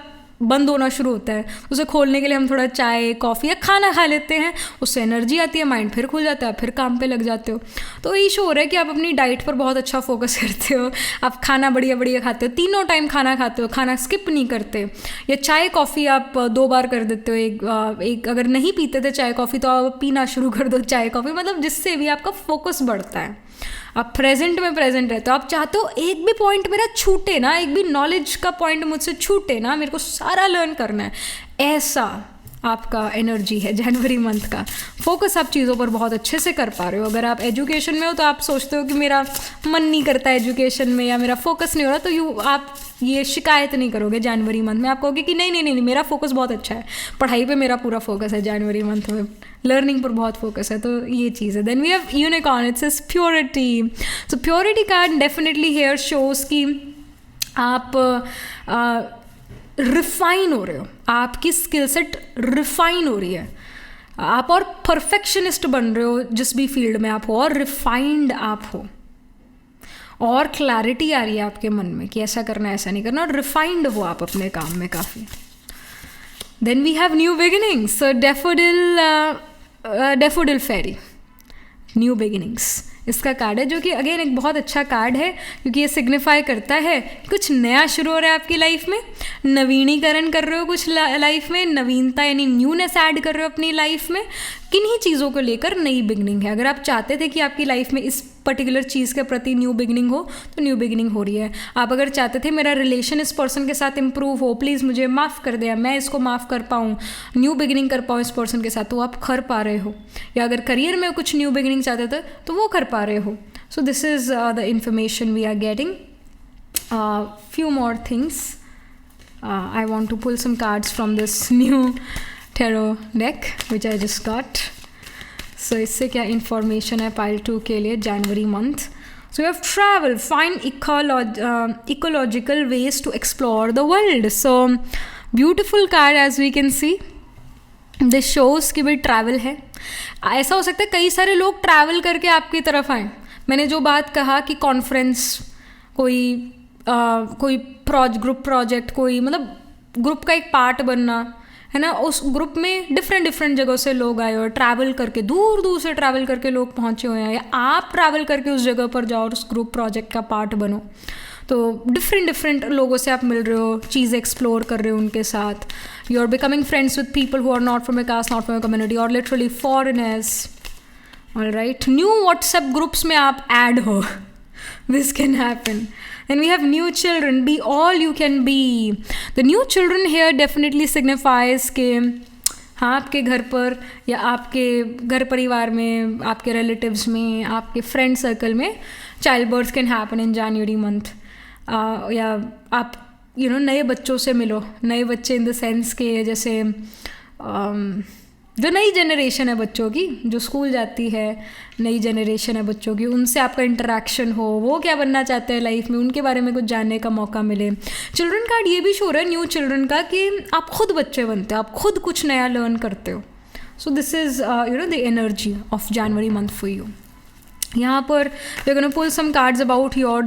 बंद होना शुरू होता है. उसे खोलने के लिए हम थोड़ा चाय कॉफ़ी या खाना खा लेते हैं, उससे एनर्जी आती है, माइंड फिर खुल जाता है, फिर काम पे लग जाते हो. तो ये शो हो रहा है कि आप अपनी डाइट पर बहुत अच्छा फोकस करते हो. आप खाना बढ़िया बढ़िया खाते हो, 3 टाइम खाना खाते हो, खाना स्किप नहीं करते. या चाय कॉफ़ी आप 2 बार कर देते हो. एक अगर नहीं पीते थे चाय कॉफ़ी तो आप पीना शुरू कर दो चाय कॉफ़ी, मतलब जिससे भी आपका फोकस बढ़ता है. आप प्रेजेंट में प्रेजेंट रहते हो. आप चाहते हो एक भी पॉइंट मेरा छूटे ना, एक भी नॉलेज का पॉइंट मुझसे छूटे ना, मेरे को सारा लर्न करना है. ऐसा आपका एनर्जी है जनवरी मंथ का. फोकस आप चीज़ों पर बहुत अच्छे से कर पा रहे हो. अगर आप एजुकेशन में हो तो आप सोचते हो कि मेरा मन नहीं करता एजुकेशन में या मेरा फोकस नहीं हो रहा, तो आप ये शिकायत नहीं करोगे जनवरी मंथ में. आप कहोगे कि नहीं मेरा फोकस बहुत अच्छा है, पढ़ाई पे मेरा पूरा फोकस है जनवरी मंथ में, लर्निंग पर बहुत फोकस है. तो ये चीज़ है. Then we have unicorn. It's is purity. So purity card definitely here shows कि आप रिफाइन हो रहे हो, आपकी स्किल सेट रिफाइन हो रही है, आप और परफेक्शनिस्ट बन रहे हो जिस भी फील्ड में आप हो, और रिफाइंड आप हो, और क्लैरिटी आ रही है आपके मन में कि ऐसा करना ऐसा नहीं करना, और रिफाइंड हो आप अपने काम में काफ़ी. Then we have new beginnings. Daffodil fairy. New beginnings इसका कार्ड है, जो कि अगेन एक बहुत अच्छा कार्ड है क्योंकि ये सिग्निफाई करता है कुछ नया शुरू हो रहा है आपकी लाइफ में, नवीनीकरण कर रहे हो कुछ लाइफ में, नवीनता यानी न्यूनेस ऐड कर रहे हो अपनी लाइफ में, किन्हीं चीज़ों को लेकर नई बिगनिंग है। अगर आप चाहते थे कि आपकी लाइफ में इस पर्टिकुलर चीज़ के प्रति न्यू बिगनिंग हो तो न्यू बिगनिंग हो रही है। आप अगर चाहते थे मेरा रिलेशन इस पर्सन के साथ इम्प्रूव हो, प्लीज़ मुझे माफ़ कर दे, मैं इसको माफ़ कर पाऊँ, न्यू बिगनिंग कर पाऊँ इस पर्सन के साथ, तो आप कर पा रहे हो। या अगर करियर में कुछ न्यू बिगनिंग चाहते थे तो वो कर पा रहे हो। So this is the information we are getting. Few more things, I want to pull some cards from this new tarot deck which I just got. So इससे क्या information है pile 2 के लिए January month. So you have travel, find ecological ways to explore the world. So beautiful card as we can see. This shows कि भाई travel है। ऐसा हो सकता है कई सारे लोग ट्रैवल करके आपकी तरफ आए। मैंने जो बात कहा कि कॉन्फ्रेंस, कोई ग्रुप प्रोजेक्ट, कोई मतलब ग्रुप का एक पार्ट बनना है ना, उस ग्रुप में डिफरेंट जगहों से लोग आए और ट्रैवल करके दूर दूर से ट्रैवल करके लोग पहुँचे हुए हैं, या आप ट्रैवल करके उस जगह पर जाओ और उस ग्रुप प्रोजेक्ट का पार्ट बनो। तो डिफरेंट लोगों से आप मिल रहे हो, चीज़ें एक्सप्लोर कर रहे हो उनके साथ। You are becoming friends with people who are not from a caste, not from a community, और literally foreigners. Alright, new WhatsApp groups में आप ऐड हो, this can happen. Then we have new children, be all you can be. The new children here definitely signifies कि हाँ आपके घर पर या आपके घर परिवार में, आपके रिलेटिव्स में, आपके फ्रेंड सर्कल में child birth can happen in January month. या आप नए बच्चों से मिलो, नए बच्चे इन द सेंस के जैसे जो नई जनरेशन है बच्चों की, जो स्कूल जाती है, नई जनरेशन है बच्चों की, उनसे आपका इंटरेक्शन हो, वो क्या बनना चाहते हैं लाइफ में, उनके बारे में कुछ जानने का मौका मिले। चिल्ड्रन कार्ड ये भी शो रहा है न्यू चिल्ड्रन का कि आप खुद बच्चे बनते हो, आप खुद कुछ नया लर्न करते हो। So this is the energy of January month for you. यहाँ पर we are gonna pull some cards about your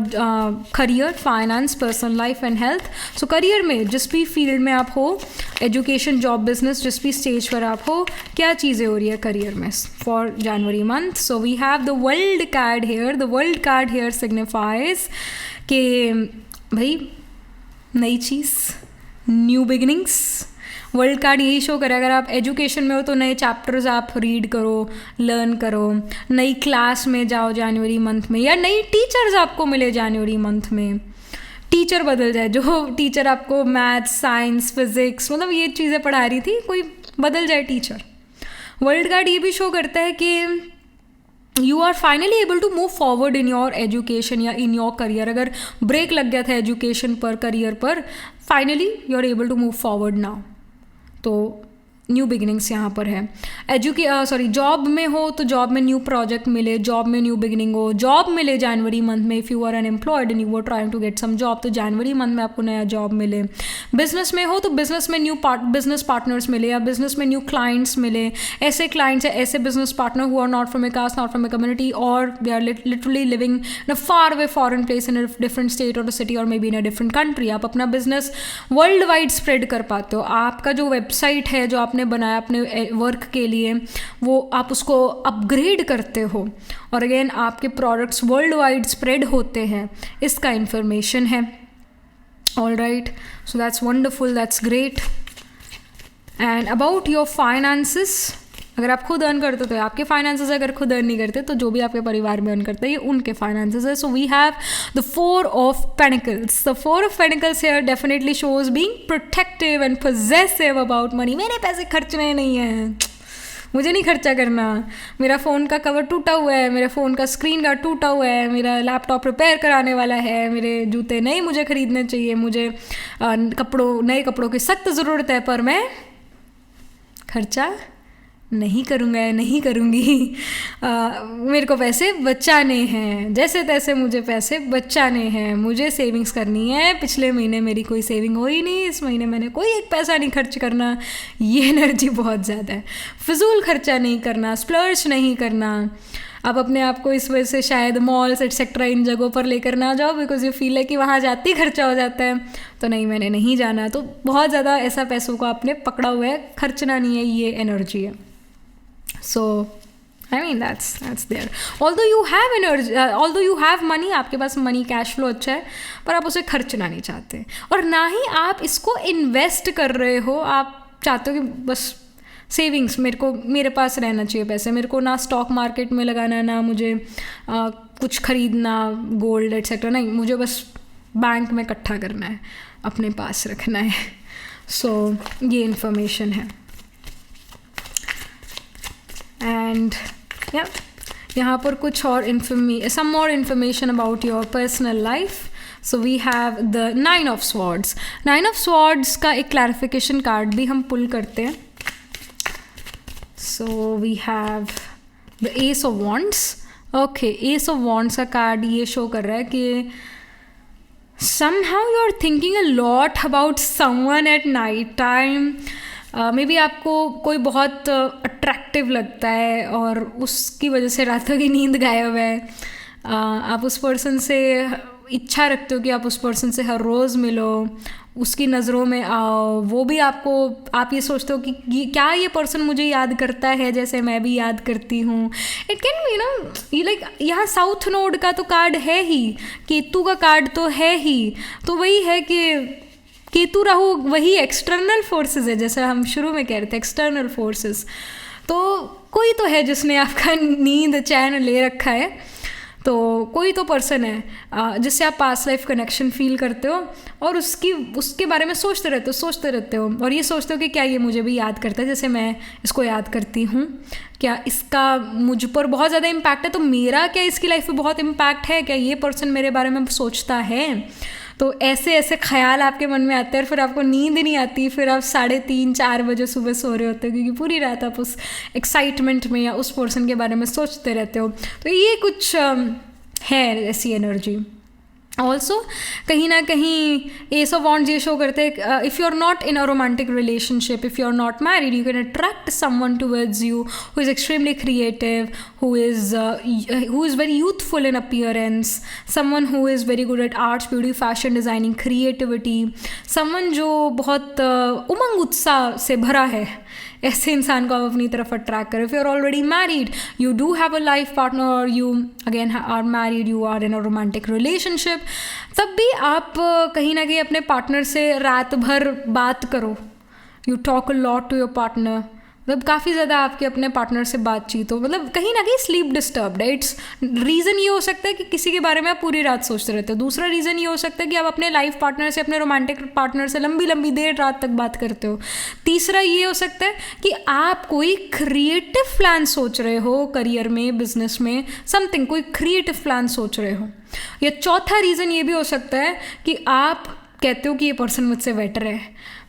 career, finance, personal life and health. So career में जिस भी फील्ड में आप हो, एजुकेशन, जॉब, बिजनेस, जिस भी स्टेज पर आप हो, क्या चीज़ें हो रही है करियर में for January month. So we have the world card here. The world card here signifies कि भाई नई चीज़, न्यू बिगिनिंग्स। वर्ल्ड कार्ड यही शो करे, अगर आप एजुकेशन में हो तो नए चैप्टर्स आप रीड करो, लर्न करो, नई क्लास में जाओ जनवरी मंथ में, या नई टीचर्स आपको मिले जनवरी मंथ में, टीचर बदल जाए, जो टीचर आपको मैथ्स, साइंस, फिजिक्स मतलब ये चीज़ें पढ़ा रही थी, कोई बदल जाए टीचर। वर्ल्ड कार्ड ये भी शो करता है कि you are finally able to move forward in your education या इन योर करियर। अगर ब्रेक लग गया था एजुकेशन पर, करियर पर, finally you are able to move forward now. तो न्यू बिगिनिंग्स यहाँ पर है। जॉब में हो तो जॉब में न्यू प्रोजेक्ट मिले, जॉब में न्यू बिगिनिंग हो, जॉब मिले जनवरी मंथ में। If you are unemployed and you are trying to get some job, तो जनवरी मंथ में आपको नया जॉब मिले। बिजनेस में हो तो बिजनेस में न्यू बिजनेस पार्टनर्स मिले, या बिजनेस में न्यू क्लाइंट्स मिले। ऐसे क्लाइंट्स है, ऐसे business partner who are not from a caste, not from a community, और they are literally living in a far away foreign place, in a different state और city, और may be in a different country. आप अपना business world wide spread कर पाते हो। आपका जो वेबसाइट है जो आपने बनाया अपने वर्क के लिए, वो आप उसको अपग्रेड करते हो, और अगेन आपके प्रोडक्ट्स वर्ल्ड वाइड स्प्रेड होते हैं, इसका इंफॉर्मेशन है। All right, so that's wonderful, that's great. And about your finances, अगर आप खुद अर्न करते हो तो आपके फाइनेंसेस, अगर खुद अर्न नहीं करते तो जो भी आपके परिवार में अर्न करते हैं ये उनके फाइनेंसेस है। So we have the 4 of pentacles. The 4 of pentacles here definitely shows being protective and possessive about money. मेरे पैसे खर्चने नहीं हैं, मुझे नहीं खर्चा करना, मेरा फ़ोन का कवर टूटा हुआ है, मेरे फ़ोन का स्क्रीन गार्ड टूटा हुआ है, मेरा लैपटॉप रिपेयर कराने वाला है, मेरे जूते नए मुझे ख़रीदने चाहिए, मुझे नए कपड़ों की सख्त ज़रूरत है, पर मैं खर्चा नहीं करूँगा, नहीं करूँगी। मेरे को पैसे बचाने हैं, जैसे तैसे मुझे पैसे बचाने हैं, मुझे सेविंग्स करनी है। पिछले महीने मेरी कोई सेविंग हो ही नहीं, इस महीने मैंने कोई एक पैसा नहीं खर्च करना। ये एनर्जी बहुत ज़्यादा है। फिजूल खर्चा नहीं करना, स्प्लर्ज नहीं करना। आप अपने आप को इस वजह से शायद मॉल्स एटसेट्रा इन जगहों पर लेकर ना जाओ, बिकॉज यू फील है कि वहाँ जाते ही खर्चा हो जाता है, तो नहीं, मैंने नहीं जाना। तो बहुत ज़्यादा ऐसा पैसों को आपने पकड़ा हुआ है, खर्चना नहीं है, ये एनर्जी है। सो I mean that's there. Although you have energy, although you have money, आपके पास मनी कैश फ्लो अच्छा है, पर आप उसे खर्चना नहीं चाहते, और ना ही आप इसको इन्वेस्ट कर रहे हो. आप चाहते हो कि बस सेविंग्स मेरे पास रहना चाहिए पैसे, मेरे को ना स्टॉक मार्केट में लगाना, ना मुझे कुछ खरीदना, गोल्ड एट्सेट्रा नहीं, मुझे बस बैंक में इकट्ठा करना है, अपने पास रखना है. सो ये इन्फॉर्मेशन है. एंड यहाँ पर कुछ और some more information about your personal life. So we have the 9 of Swords. 9 of Swords का एक clarification card भी हम pull करते हैं. So we have the Ace of Wands. Okay, Ace of Wands का card ये show कर रहा है कि somehow you are thinking a lot about someone at night time. May be आपको कोई बहुत अट्रैक्टिव लगता है और उसकी वजह से रातों की नींद गायब है. आप उस पर्सन से इच्छा रखते हो कि आप उस पर्सन से हर रोज़ मिलो, उसकी नज़रों में आओ, वो भी आपको, आप ये सोचते हो कि क्या ये पर्सन मुझे याद करता है जैसे मैं भी याद करती हूँ. इट कैन बी ना, ये लाइक यहाँ साउथ नोड का तो कार्ड है ही, केतु का कार्ड तो है ही, तो वही है कि केतु राहु वही एक्सटर्नल फोर्सेस है, जैसे हम शुरू में कह रहे थे एक्सटर्नल फोर्सेस. तो कोई तो है जिसने आपका नींद चैन ले रखा है, तो कोई तो पर्सन है जिससे आप पास्ट लाइफ कनेक्शन फील करते हो और उसके बारे में सोचते रहते हो और ये सोचते हो कि क्या ये मुझे भी याद करता है जैसे मैं इसको याद करती हूँ, क्या इसका मुझ पर बहुत ज़्यादा इम्पैक्ट है, तो मेरा क्या इसकी लाइफ में बहुत इम्पैक्ट है, क्या ये पर्सन मेरे बारे में सोचता है. तो ऐसे ऐसे ख्याल आपके मन में आते हैं और फिर आपको नींद नहीं आती, फिर आप 3:30-4 बजे सुबह सो रहे होते हो क्योंकि पूरी रात आप उस एक्साइटमेंट में या उस पर्सन के बारे में सोचते रहते हो. तो ये कुछ है ऐसी एनर्जी. ऑल्सो कहीं ना कहीं एस ऑफ वॉन्ड्स ये शो करते हैं if you are not in a romantic relationship, if you are not married, you can attract someone towards you who is extremely creative, who is very youthful in appearance, someone who is very good at arts, beauty, fashion, designing, creativity, someone जो बहुत उमंग उत्साह से भरा है, ऐसे इंसान को आप अपनी तरफ अट्रैक्ट करें. If you are already married, you do have a life partner, और you again are married, you are in a romantic relationship, तब भी आप कहीं ना कहीं अपने पार्टनर से रात भर बात करो. You talk a lot to your partner, मतलब काफ़ी ज़्यादा आपके अपने पार्टनर से बातचीत हो, मतलब कहीं ना कहीं स्लीप डिस्टर्ब्ड है. इट्स रीज़न ये हो सकता है कि किसी के बारे में आप पूरी रात सोचते रहते हो. दूसरा रीज़न ये हो सकता है कि आप अपने लाइफ पार्टनर से, अपने रोमांटिक पार्टनर से लंबी देर रात तक बात करते हो. तीसरा ये हो सकता है कि आप कोई क्रिएटिव प्लान सोच रहे हो करियर में, बिजनेस में, समथिंग, कोई क्रिएटिव प्लान सोच रहे हो. या चौथा रीज़न ये भी हो सकता है कि आप कहते हो कि ये पर्सन मुझसे बेटर है,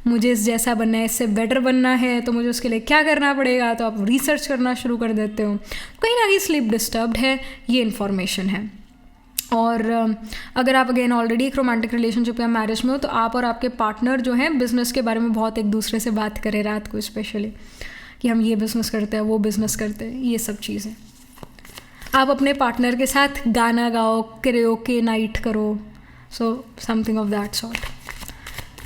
मुझे इस जैसा बनना है, इससे बेटर बनना है, तो मुझे उसके लिए क्या करना पड़ेगा, तो आप रिसर्च करना शुरू कर देते हो. कहीं ना कहीं स्लीप डिस्टर्ब्ड है, ये इन्फॉर्मेशन है. और अगर आप अगेन ऑलरेडी एक रोमांटिक रिलेशनशिप या मैरिज में हो, तो आप और आपके पार्टनर जो हैं बिज़नेस के बारे में बहुत एक दूसरे से बात करें रात को, स्पेशली कि हम ये बिज़नेस करते हैं, वो बिज़नेस करते हैं, ये सब चीज़ें. आप अपने पार्टनर के साथ गाना गाओ, कैरियोके नाइट करो, so something of that sort.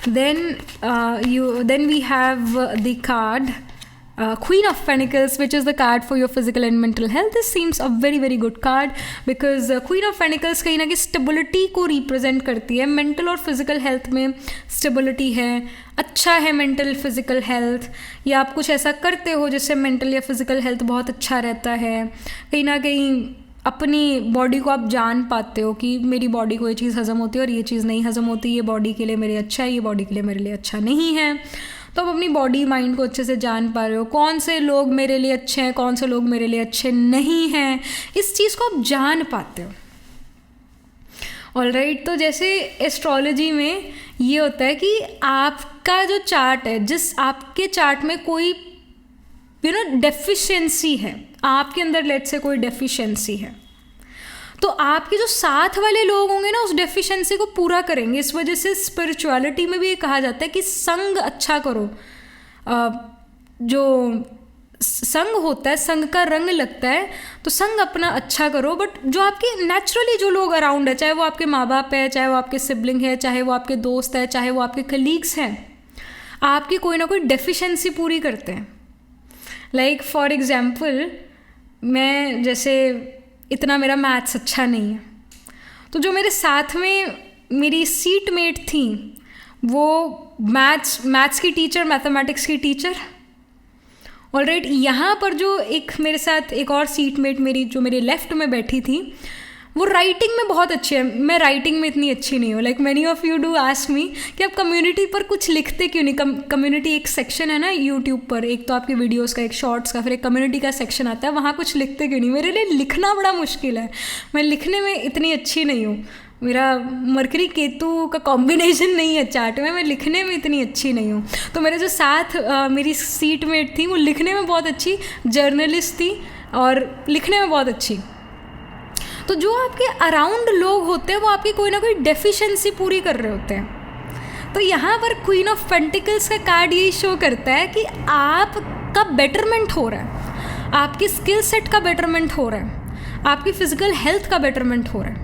Then we have the card Queen of Pentacles, which is the card for your physical and mental health. This seems a very very good card because Queen of Pentacles कहीं ना कहीं stability को represent करती है. Mental और physical health में stability है, अच्छा है मेंटल फिजिकल हेल्थ, या आप कुछ ऐसा करते हो जिससे मेंटल या फिजिकल हेल्थ बहुत अच्छा रहता है. कहीं ना कहीं अपनी बॉडी को आप जान पाते हो कि मेरी बॉडी को ये चीज़ हज़म होती है और ये चीज़ नहीं हज़म होती, ये बॉडी के लिए मेरे अच्छा है, ये बॉडी के लिए मेरे लिए अच्छा नहीं है. तो आप अपनी बॉडी माइंड को अच्छे से जान पा रहे हो, कौन से लोग मेरे लिए अच्छे हैं, कौन से लोग मेरे लिए अच्छे नहीं हैं, इस चीज़ को आप जान पाते हो. ऑलराइट, तो जैसे एस्ट्रोलॉजी में ये होता है कि आपका जो चार्ट है, जिस आपके चार्ट में कोई डेफिशिएंसी है, आपके अंदर लेट से कोई डेफिशिएंसी है, तो आपके जो साथ वाले लोग होंगे ना उस डेफिशिएंसी को पूरा करेंगे. इस वजह से स्पिरिचुअलिटी में भी ये कहा जाता है कि संग अच्छा करो. जो संग होता है, संग का रंग लगता है, तो संग अपना अच्छा करो. बट जो आपके नेचुरली जो लोग अराउंड है, चाहे वो आपके माँ बाप है, चाहे वो आपके सिबलिंग है, चाहे वो आपके दोस्त है, चाहे वो आपके कलीग्स हैं, आपकी कोई ना कोई डेफिशिएंसी पूरी करते हैं. लाइक फॉर एग्जाम्पल, मैं जैसे इतना मेरा मैथ्स अच्छा नहीं है, तो जो मेरे साथ में मेरी सीट मेट थी वो मैथ्स की टीचर, मैथमेटिक्स की टीचर। ऑलराइट, यहाँ पर जो एक मेरे साथ एक और सीट मेट मेरी जो मेरे लेफ्ट में बैठी थी, वो राइटिंग में बहुत अच्छी है, मैं राइटिंग में इतनी अच्छी नहीं हूँ। Like many of you do ask me कि आप कम्युनिटी पर कुछ लिखते क्यों नहीं। कम्युनिटी एक सेक्शन है ना यूट्यूब पर, एक तो आपकी वीडियोस का, एक शॉर्ट्स का, फिर एक कम्युनिटी का सेक्शन आता है, वहाँ कुछ लिखते क्यों नहीं। मेरे लिए लिखना बड़ा मुश्किल है, मैं लिखने में इतनी अच्छी नहीं हूँ। मेरा मरकरी केतु का कॉम्बिनेशन नहीं है चार्ट में, मैं लिखने में इतनी अच्छी नहीं हूँ। तो मेरे जो साथ मेरी सीट मेट थी वो लिखने में बहुत अच्छी जर्नलिस्ट थी और लिखने में बहुत अच्छी। तो जो आपके अराउंड लोग होते हैं वो आपकी कोई ना कोई डेफिशिएंसी पूरी कर रहे होते हैं। तो यहाँ पर क्वीन ऑफ पेंटिकल्स का कार्ड यही शो करता है कि आपका बेटरमेंट हो रहा है, आपकी स्किल सेट का बेटरमेंट हो रहा है, आपकी फिजिकल हेल्थ का बेटरमेंट हो रहा है।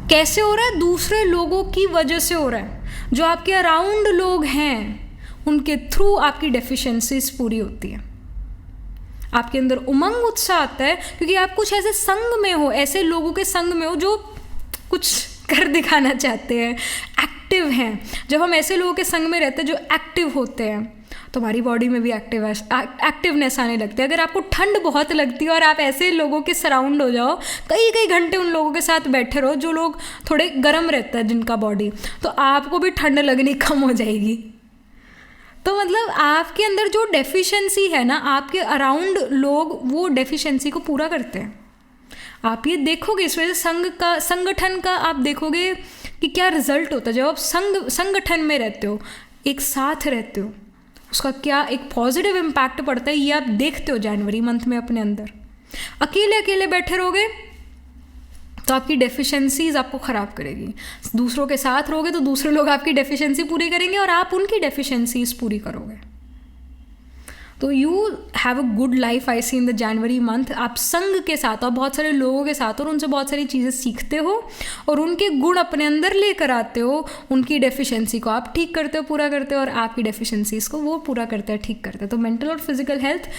कैसे हो रहा है? दूसरे लोगों की वजह से हो रहा है। जो आपके अराउंड लोग हैं उनके थ्रू आपकी डेफिशिएंसीज पूरी होती है, आपके अंदर उमंग उत्साह आता है, क्योंकि आप कुछ ऐसे संग में हो, ऐसे लोगों के संग में हो जो कुछ कर दिखाना चाहते हैं, एक्टिव हैं। जब हम ऐसे लोगों के संग में रहते हैं जो एक्टिव होते हैं तो हमारी बॉडी में भी एक्टिवनेस आने लगती है। अगर आपको ठंड बहुत लगती है और आप ऐसे लोगों के सराउंड हो जाओ, कई कई घंटे उन लोगों के साथ बैठे रहो जो लोग थोड़े गर्म रहता है जिनका बॉडी, तो आपको भी ठंड लगनी कम हो जाएगी। तो मतलब आपके अंदर जो डेफिशिएंसी है ना, आपके अराउंड लोग वो डेफिशिएंसी को पूरा करते हैं। आप ये देखोगे, इस वजह से संगठन का आप देखोगे कि क्या रिजल्ट होता है। जब आप संगठन में रहते हो, एक साथ रहते हो, उसका क्या एक पॉजिटिव इम्पैक्ट पड़ता है, ये आप देखते हो जनवरी मंथ में अपने अंदर। अकेले अकेले बैठे रहोगे तो आपकी डेफिशिएंसीज आपको ख़राब करेगी। दूसरों के साथ रहोगे तो दूसरे लोग आपकी डेफिशिएंसी पूरी करेंगे और आप उनकी डेफिशिएंसीज पूरी करोगे। तो you have a good life I see in the January month. आप संग के साथ और बहुत सारे लोगों के साथ और उनसे बहुत सारी चीज़ें सीखते हो और उनके गुण अपने अंदर लेकर आते हो। उनकी डेफिशिएंसी को आप ठीक करते हो, पूरा करते हो, और आपकी डेफिशिएंसीज को वो पूरा करते हैं, ठीक करते हैं। तो मेंटल और physical health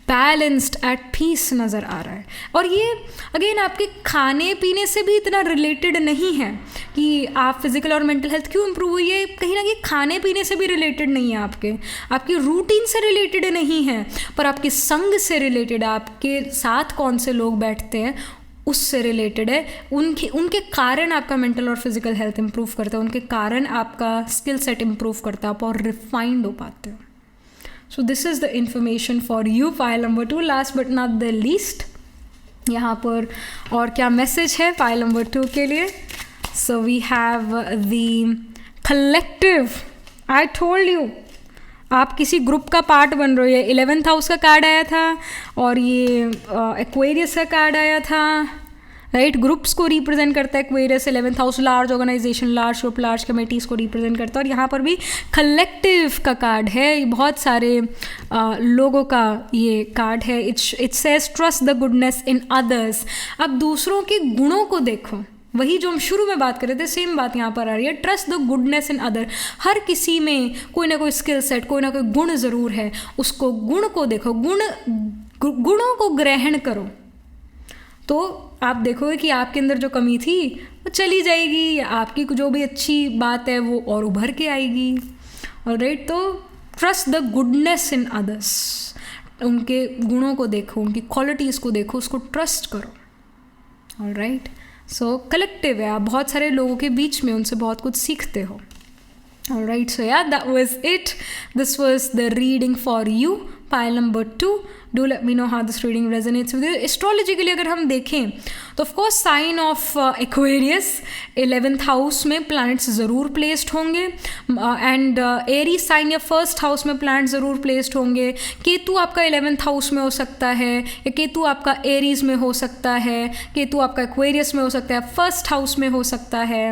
balanced, at peace नज़र आ रहा है। और ये अगेन आपके खाने पीने से भी इतना रिलेटेड नहीं है कि आप फिजिकल और मेंटल हेल्थ क्यों इम्प्रूव हुई है। कहीं ना कहीं खाने पीने से भी रिलेटेड नहीं है, आपकी रूटीन से रिलेटेड नहीं है, पर आपके संग से रिलेटेड, आपके साथ कौन से लोग बैठते हैं उससे रिलेटेड है। उनके कारण आपका मेंटल और फिजिकल हेल्थ इम्प्रूव करता है, उनके कारण आपका स्किल सेट इम्प्रूव करता है, आप और रिफाइंड हो पाते हो। So this is the information for you, file number 2. Last but not the least, यहाँ पर और क्या मैसेज है फाइल नंबर 2 के लिए? So we have the collective. I told you, आप किसी ग्रुप का पार्ट बन रहे हो। ये 11th हाउस का कार्ड आया था और ये एक्वेरियस का कार्ड आया था, राइट। ग्रुप्स को रिप्रेजेंट करता है Aquarius, 11th house large organisation, large group, large committees को रिप्रेजेंट करता है। और यहाँ पर भी कलेक्टिव का कार्ड है, ये बहुत सारे लोगों का ये कार्ड है। It says trust the goodness in others. अब दूसरों के गुणों को देखो, वही जो हम शुरू में बात कर रहे थे, सेम बात यहाँ पर आ रही है। Trust the goodness in other. हर किसी में कोई ना कोई स्किल सेट, कोई ना कोई गुण ज़रूर है, उसको गुण को देखो, गुणों को ग्रहण करो, तो आप देखोगे कि आपके अंदर जो कमी थी वो चली जाएगी, या आपकी जो भी अच्छी बात है वो और उभर के आएगी। ऑलराइट, तो trust the goodness in others. उनके गुणों को देखो, उनकी क्वालिटीज़ को देखो, उसको ट्रस्ट करो। ऑलराइट, सो कलेक्टिव है, आप बहुत सारे लोगों के बीच में उनसे बहुत कुछ सीखते हो। Alright, so yeah, that was it. This was the reading for you, pile number 2. Do let me know how this reading resonates with you. Astrology के लिए अगर हम देखें तो of course sign of Aquarius 11th house में planets ज़रूर placed होंगे, and Aries sign या first house में planets ज़रूर placed होंगे। केतु आपका 11th house में हो सकता है, या केतु आपका Aries में हो सकता है, केतु आपका Aquarius में हो सकता है, first house में हो सकता है।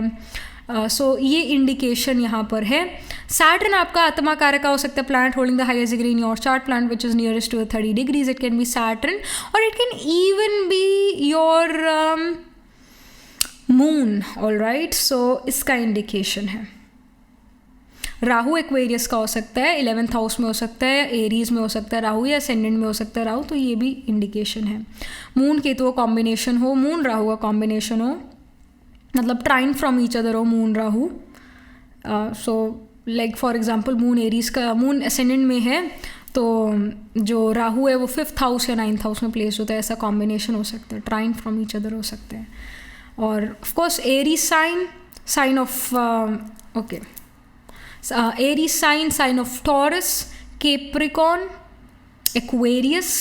सो ये इंडिकेशन यहाँ पर है। सैटर्न आपका आत्मा कारक का हो सकता है, planet holding the highest degree in your chart, planet which is nearest to 30 degrees. It can be Saturn और it can even be your moon. Alright, so इसका इंडिकेशन है। राहु एक्वेरियस का हो सकता है, 11th हाउस में हो सकता है, एरीज में हो सकता है राहु, या असेंडेंट में हो सकता है राहु, तो ये भी इंडिकेशन है। मून केतु का कॉम्बिनेशन हो, मून राहु का कॉम्बिनेशन हो, मतलब ट्राइन फ्रॉम ईच अदर हो moon Rahu. So like for example moon Aries का, मून असेंडेंट में है तो जो राहु है वो 5th हाउस या 9th हाउस में प्लेस होता है, ऐसा कॉम्बिनेशन हो सकता है, ट्राइन फ्रॉम ईच अदर हो सकते हैं। और of course Aries sign of okay, Aries sign of Taurus, Capricorn, Aquarius,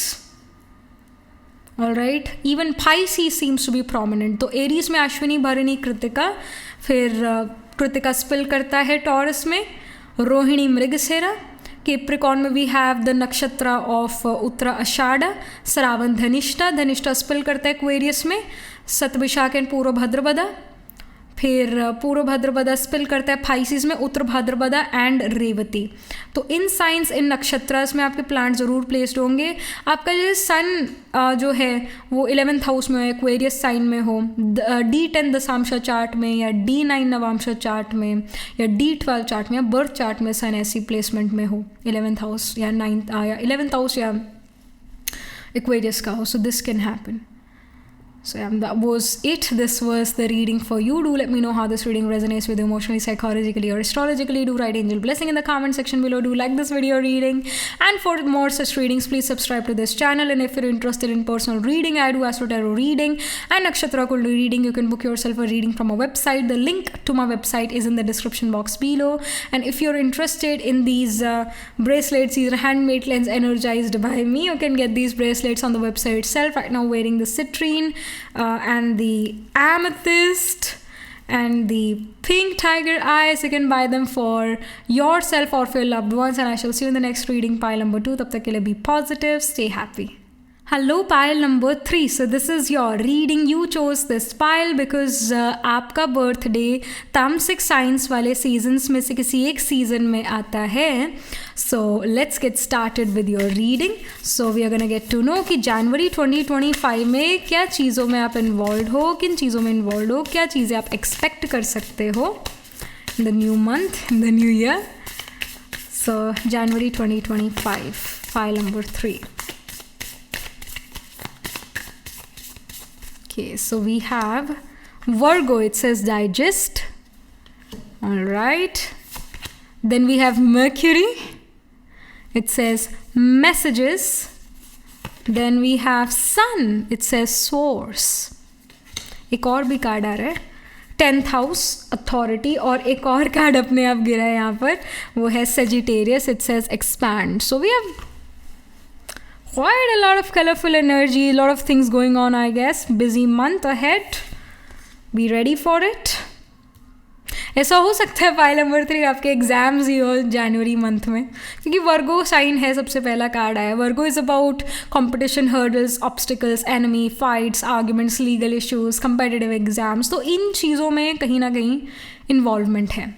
alright, even Pisces seems to be prominent. तो एरीज में अश्विनी, भरणी, कृतिका, फिर कृतिका स्पिल करता है टॉरस में, रोहिणी, मृगशिरा, कैप्रिकॉर्न में we have the nakshatra of Uttara Ashadh, Shravan, Dhanishtha, Dhanishtha spill करता है एक्वेरियस में, सतविशाख एंड पूर्व भाद्रपदा, फिर पूर्व भाद्रपदा स्पिल करता है पाइसेस में, उत्तर भाद्रपदा एंड रेवती। तो इन साइंस, इन नक्षत्रस में आपके प्लांट ज़रूर प्लेस्ड होंगे। आपका जो सन जो है वो 11th हाउस में हो, एक्वेरियस साइन में हो, D10 दशांश चार्ट में, या D9 नवांश चार्ट में, या D12 चार्ट में, या बर्थ चार्ट में सन ऐसी प्लेसमेंट में हो, 11th हाउस या 9th या 11th हाउस या एक्वेरियस का हो, so this can happen. So yeah, that was it. This was the reading for you. Do let me know how this reading resonates with you emotionally, psychologically, or astrologically. Do write angel blessing in the comment section below. Do like this video reading. And for more such readings, please subscribe to this channel. And if you're interested in personal reading, I do Astro Tarot reading and Nakshatra Kundu reading. You can book yourself a reading from our website. The link to my website is in the description box below. And if you're interested in these bracelets, these are handmade lens energized by me. You can get these bracelets on the website itself. Right now, wearing the citrine, and the amethyst and the pink tiger eyes. You can buy them for yourself or for your loved ones, and I shall see you in the next reading, pile number 2. Tab tak ke liye be positive, stay happy. Hello pile number 3. So this is your reading. You chose this pile because आपका birthday तामसिक science वाले seasons में से किसी एक season में आता है. So let's get started with your reading. So we are gonna get to know कि जनवरी 2025 में क्या चीज़ों में आप इन्वॉल्व हो, किन चीज़ों में इन्वॉल्व हो, क्या चीज़ें आप एक्सपेक्ट कर सकते हो in the new month, in the new year. So January 2025, file number 3. Okay, so we have Virgo. It says digest. All right. Then we have Mercury. It says messages. Then we have Sun. It says source. एक और भी card आ रहा है 10th house authority, और एक और card अपने आप गिरा है यहाँ पर, वो है Sagittarius. It says expand. So we have quite a lot of colorful energy, a lot of things going on, I guess. Busy month ahead. Be ready for it. ऐसा हो सकता है फाइल नंबर 3 आपके एग्जाम्स ही हो January month में, क्योंकि वर्गो sign है, सबसे पहला कार्ड आया. Virgo is about competition, hurdles, obstacles, enemy, fights, arguments, legal issues, competitive exams. तो इन चीज़ों में कहीं ना कहीं इन्वॉल्वमेंट है.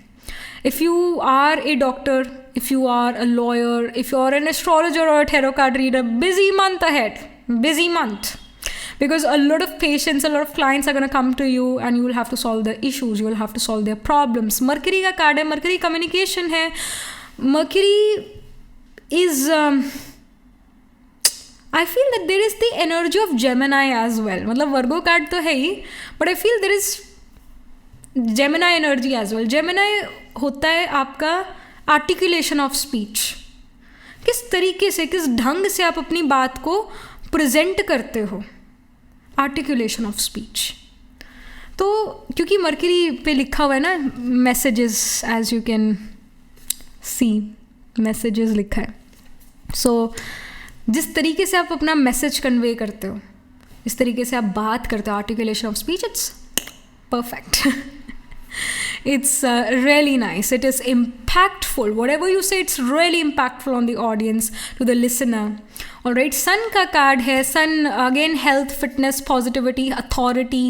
If you are a doctor, if you are a lawyer, if you are an astrologer or a tarot card reader, busy month ahead, busy month. Because a lot of patients, a lot of clients are going to come to you and you will have to solve their issues, you will have to solve their problems. Mercury का card है, Mercury communication है. Mercury is, I feel that there is the energy of Gemini as well. मतलब Virgo card तो है ही, but I feel there is Gemini energy as well. Gemini होता है आपका articulation of speech. किस तरीके से, किस ढंग से आप अपनी बात को प्रेजेंट करते हो, आर्टिकुलेशन ऑफ स्पीच. तो क्योंकि मरकरी पे लिखा हुआ है ना messages, as you can see messages लिखा है. सो जिस तरीके से आप अपना मैसेज कन्वे करते हो, इस तरीके से आप बात करते हो, articulation of speech, it's perfect. It's really nice. It is impactful. Whatever you say, it's really impactful on the audience, to the listener. All right. Sun का कार्ड है. Sun again health, fitness, positivity, authority,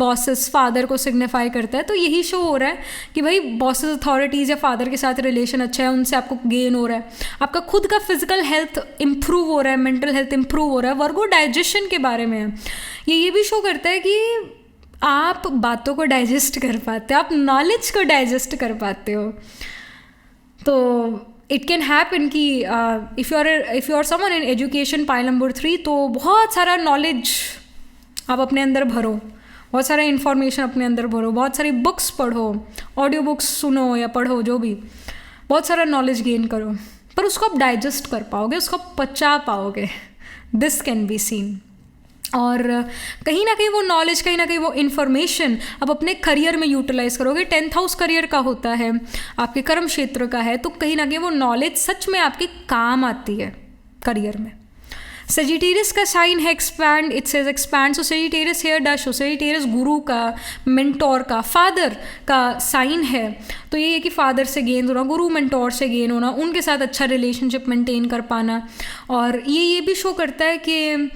bosses, father को signify करता है. तो यही show हो रहा है कि भाई bosses, authorities या father के साथ relation अच्छा है, उनसे आपको gain हो रहा है, आपका खुद का physical health improve हो रहा है, mental health improve हो रहा है. वर्गो digestion के बारे में है. ये भी शो करता है कि आप बातों को डाइजेस्ट कर पाते हो, आप नॉलेज को डाइजेस्ट कर पाते हो. तो इट कैन हैपन कि if you are someone in education pile number 3, तो बहुत सारा नॉलेज आप अपने अंदर भरो, बहुत सारा इन्फॉर्मेशन अपने अंदर भरो, बहुत सारी बुक्स पढ़ो, ऑडियो बुक्स सुनो या पढ़ो, जो भी, बहुत सारा नॉलेज गेन करो, पर उसको आप डाइजेस्ट कर पाओगे, उसको आप पचा पाओगे, दिस कैन बी सीन। और कहीं ना कहीं वो नॉलेज, कहीं ना कहीं वो इन्फॉर्मेशन आप अपने करियर में यूटिलाइज करोगे। 10th हाउस करियर का होता है, आपके कर्म क्षेत्र का है, तो कहीं ना कहीं वो नॉलेज सच में आपके काम आती है करियर में। सेजिटेरियस का साइन है expand, it says expand, so Sagittarius here dash हो, सेजिटेरियस गुरु का, मेंटोर का, फादर का साइन है, तो ये है कि फादर से गेन होना, गुरु मेंटोर से गेन होना, उनके साथ अच्छा रिलेशनशिप मेंटेन कर पाना। और ये भी शो करता है कि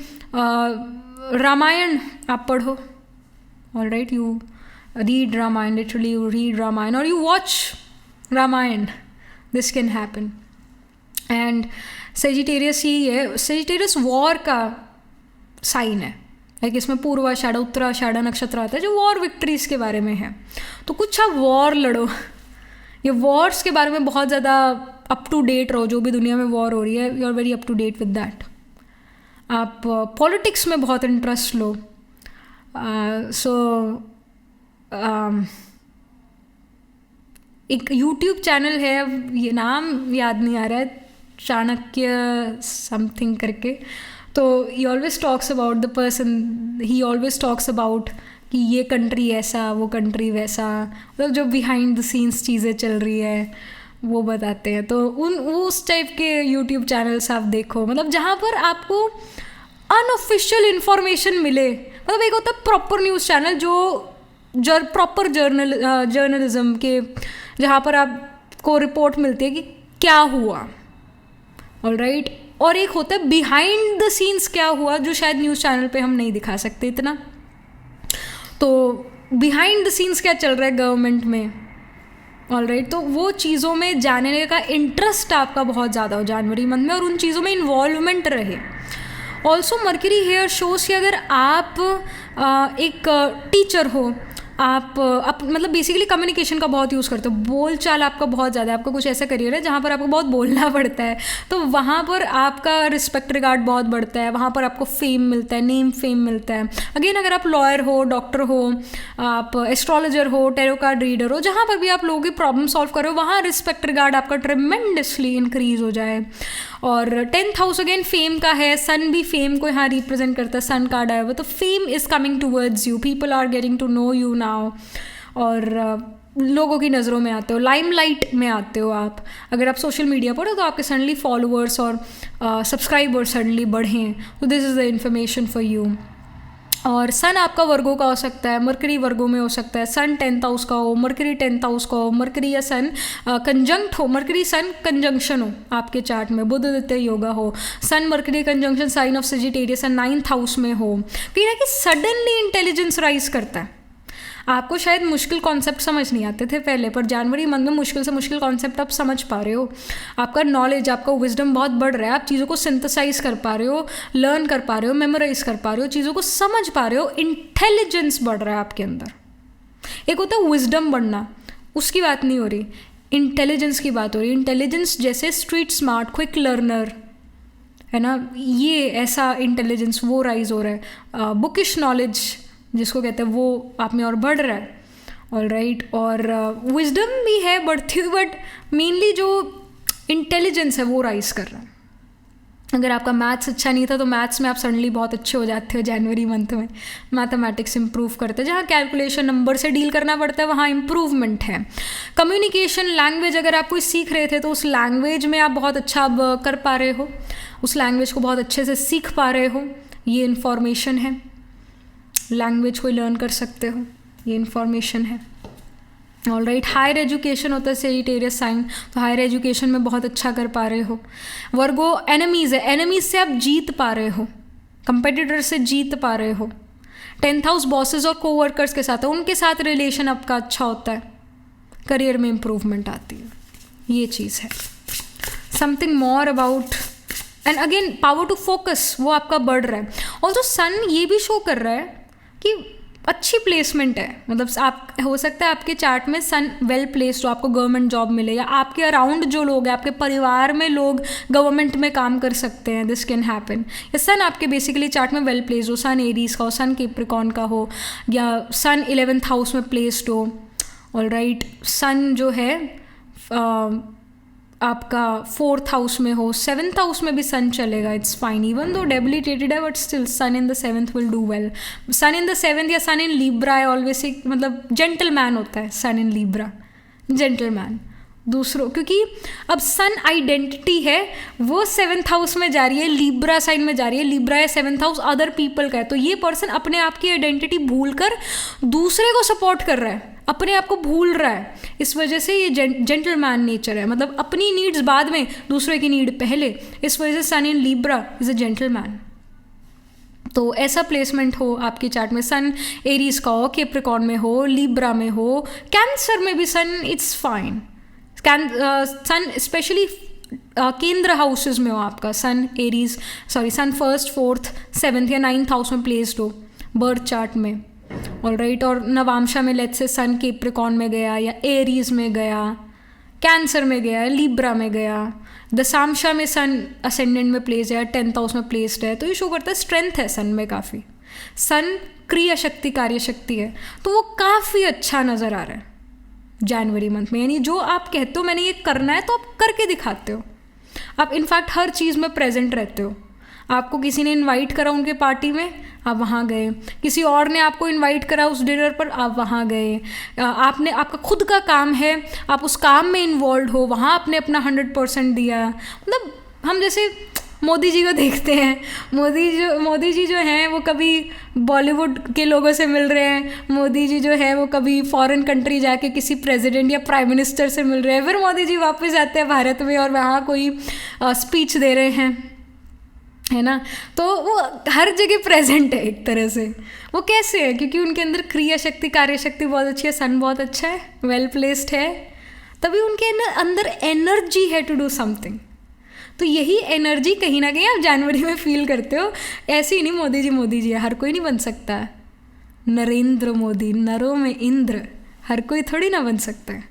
रामायण आप पढ़ो, all right, you read Ramayana, literally you read Ramayana और you watch Ramayana, this can happen. And Sagittarius ही है, सेजिटेरियस वॉर का साइन है, लाइक इसमें पूर्वाषाढ़ा उत्तराषाढ़ा नक्षत्र आता है जो वॉर विक्ट्रीज के बारे में है, तो कुछ आप वॉर लड़ो, ये वॉर्स के बारे में बहुत ज़्यादा अप टू डेट रहो, जो भी दुनिया में वॉर हो रही है, you are very up to date with that. आप पॉलिटिक्स में बहुत इंटरेस्ट लो, एक यूट्यूब चैनल है, ये नाम याद नहीं आ रहा है, चाणक्य समथिंग करके, तो ही always talks about the person, he always talks about कि ये कंट्री ऐसा, वो कंट्री वैसा, मतलब जो बिहाइंड द सीन्स चीज़ें चल रही है वो बताते हैं। तो उस टाइप के यूट्यूब चैनल्स आप देखो, मतलब जहाँ पर आपको अनऑफिशियल इन्फॉर्मेशन मिले, मतलब एक होता है प्रॉपर न्यूज़ चैनल जो प्रॉपर जर्नलिज्म के, जहाँ पर आपको रिपोर्ट मिलती है कि क्या हुआ, ऑल राइट, और एक होता है बिहाइंड द सीन्स क्या हुआ, जो शायद न्यूज़ चैनल पे हम नहीं दिखा सकते इतना। तो बिहाइंड द सीन्स क्या चल रहा है गवर्नमेंट में, ऑल राइट, तो वो चीज़ों में जानने का इंटरेस्ट आपका बहुत ज़्यादा हो जनवरी मंथ में, और उन चीज़ों में इन्वॉल्वमेंट रहे। ऑल्सो मर्क्यूरी हेयर शोज कि अगर आप एक टीचर हो, आप मतलब बेसिकली कम्युनिकेशन का बहुत यूज़ करते हो, बोल चाल आपका बहुत ज़्यादा है, आपका कुछ ऐसा करियर है जहाँ पर आपको बहुत बोलना पड़ता है, तो वहाँ पर आपका रिस्पेक्ट रिगार्ड बहुत बढ़ता है, वहाँ पर आपको फेम मिलता है, नेम फेम मिलता है। अगेन अगर आप लॉयर हो, डॉक्टर हो, आप एस्ट्रोलॉजर हो, टैरो कार्ड रीडर हो, जहाँ पर भी आप लोगों की प्रॉब्लम सॉल्व करो, वहाँ रिस्पेक्ट रिगार्ड आपका ट्रेमेंडसली इंक्रीज हो जाए। और 10th हाउस अगेन फेम का है, सन भी फेम को यहाँ रिप्रेजेंट करता है, सन कार्ड आया हुआ, तो fame is coming towards you, people are getting to know you now, और लोगों की नज़रों में आते हो, लाइमलाइट में आते हो आप। अगर आप सोशल मीडिया पर हो तो आपके सडनली फॉलोअर्स और सब्सक्राइबर्स सडनली बढ़ें, तो this is the information for you. और सन आपका वर्गों का हो सकता है, मरकरी वर्गों में हो सकता है, सन 10th हाउस का हो, मरकरी 10th हाउस का हो, मरकरी या सन कंजंक्ट हो, मरकरी सन कंजंक्शन हो आपके चार्ट में, बुध आदित्य योगा हो, sun Mercury conjunction sign of Sagittarius 9th house में हो, कहीं ना कि सडनली इंटेलिजेंस राइज करता है। आपको शायद मुश्किल कॉन्सेप्ट समझ नहीं आते थे पहले, पर जनवरी मंथ में मुश्किल से मुश्किल कॉन्सेप्ट आप समझ पा रहे हो, आपका नॉलेज, आपका विजडम बहुत बढ़ रहा है, आप चीज़ों को सिंथेसाइज कर पा रहे हो, लर्न कर पा रहे हो, मेमोराइज कर पा रहे हो, चीज़ों को समझ पा रहे हो, इंटेलिजेंस बढ़ रहा है आपके अंदर। एक होता है विजडम बढ़ना, उसकी बात नहीं हो रही, इंटेलिजेंस की बात हो रही। इंटेलिजेंस जैसे स्ट्रीट स्मार्ट, क्विक लर्नर है ना, ये ऐसा इंटेलिजेंस वो राइज हो रहा है। बुकिश नॉलेज जिसको कहते हैं वो आप में और बढ़ रहा है, ऑल राइट, और विजडम भी है बढ़ती हुई, बट मेनली जो इंटेलिजेंस है वो राइज कर रहा है। अगर आपका मैथ्स अच्छा नहीं था तो मैथ्स में आप सडनली बहुत अच्छे हो जाते हो जनवरी मंथ में, मैथमेटिक्स इंप्रूव करते हैं, जहाँ कैलकुलेशन नंबर से डील करना पड़ता है वहाँ इंप्रूवमेंट है। कम्युनिकेशन लैंग्वेज अगर आप कोई सीख रहे थे तो उस लैंग्वेज में आप बहुत अच्छा अब कर पा रहे हो, उस लैंग्वेज को बहुत अच्छे से सीख पा रहे हो, ये इन्फॉर्मेशन है। लैंग्वेज को लर्न कर सकते हो, ये इन्फॉर्मेशन है, ऑल राइट। हायर एजुकेशन होता है सेजिटेरियस साइन, तो हायर एजुकेशन में बहुत अच्छा कर पा रहे हो। वर्गो एनिमीज़ है, एनिमीज से आप जीत पा रहे हो, कंपेटिटर से जीत पा रहे हो। 10th हाउस बॉसेस और कोवर्कर्स के साथ है, उनके साथ रिलेशन आपका अच्छा होता है, करियर में इम्प्रूवमेंट आती है, ये चीज़ है। Something more about, and again power to focus वो आपका बढ़ रहा है। ऑल्सो सन ये भी शो कर रहा है कि अच्छी प्लेसमेंट है, मतलब आप हो सकता है आपके चार्ट में सन वेल प्लेस्ड हो, आपको गवर्नमेंट जॉब मिले, या आपके अराउंड जो लोग हैं, आपके परिवार में लोग गवर्नमेंट में काम कर सकते हैं, दिस कैन हैपन। या सन आपके बेसिकली चार्ट में वेल प्लेस्ड हो, सन एरीज का हो, सन कैप्रिकॉर्न का हो, या सन 11th हाउस में प्लेस्ड हो। ऑलराइट, सन जो है आपका 4th हाउस में हो, 7th हाउस में भी सन चलेगा, it's fine, even though debilitated है but still sun in the 7th will do well. Sun in the 7th या सन इन लिब्रा है ऑलवेज एक मतलब जेंटलमैन होता है सन इन लिब्रा, जेंटलमैन दूसरों, क्योंकि अब सन आइडेंटिटी है वो 7th हाउस में जा रही है, लिब्रा साइन में जा रही है, लिब्रा है 7th हाउस अदर पीपल का है, तो ये पर्सन अपने आप की आइडेंटिटी भूल कर दूसरे को सपोर्ट कर रहा है, अपने आप को भूल रहा है, इस वजह से ये जेंटलमैन नेचर है, मतलब अपनी नीड्स बाद में, दूसरे की नीड पहले, इस वजह से सन इन लिब्रा इज अ जेंटलमैन। तो ऐसा प्लेसमेंट हो आपकी चार्ट में, सन एरीज का हो, कैप्रिकॉर्न में हो, लिब्रा में हो, कैंसर में भी सन, इट्स फाइन। सन स्पेशली केंद्र हाउसेज में हो आपका, सन एरीज सन 1st 4th 7th या 9th हाउस में प्लेस्ड हो बर्थ चार्ट में। ऑलराइट, और नवांशा में लेट्स से सन कैप्रिकॉर्न में गया, या एरीज में गया, कैंसर में गया, लिब्रा में गया, दशांशा में सन असेंडेंट में प्लेस है, 10th हाउस में प्लेस्ड है, तो ये शो करता है स्ट्रेंथ है सन में काफ़ी। सन क्रिया शक्ति, कार्य शक्ति है, तो वो काफ़ी अच्छा नज़र आ रहा है जनवरी मंथ में, यानी जो आप कहते हो मैंने ये करना है तो आप करके दिखाते हो, आप इनफैक्ट हर चीज़ में प्रेजेंट रहते हो। आपको किसी ने इनवाइट करा उनके पार्टी में, आप वहाँ गए, किसी और ने आपको इनवाइट करा उस डिनर पर, आप वहाँ गए, आपने आपका खुद का काम है, आप उस काम में इन्वॉल्व हो, वहाँ आपने अपना 100% दिया। मतलब हम जैसे मोदी जी को देखते हैं, मोदी जी जो हैं वो कभी बॉलीवुड के लोगों से मिल रहे हैं, मोदी जी जो है वो कभी फॉरेन कंट्री जाके किसी प्रेसिडेंट या प्राइम मिनिस्टर से मिल रहे हैं, फिर मोदी जी वापस आते हैं भारत में और वहाँ कोई स्पीच दे रहे हैं, है ना। तो वो हर जगह प्रेजेंट है एक तरह से। वो कैसे है? क्योंकि उनके अंदर क्रिया शक्ति, कार्य शक्ति बहुत अच्छी है, सन बहुत अच्छा है, वेल प्लेस्ड है, तभी उनके अंदर एनर्जी है टू डू समथिंग। तो यही एनर्जी कहीं ना कहीं आप जनवरी में फील करते हो। ऐसे ही नहीं मोदी जी है, हर कोई नहीं बन सकता है नरेंद्र मोदी, नरों में इंद्र, हर कोई थोड़ी ना बन सकता है,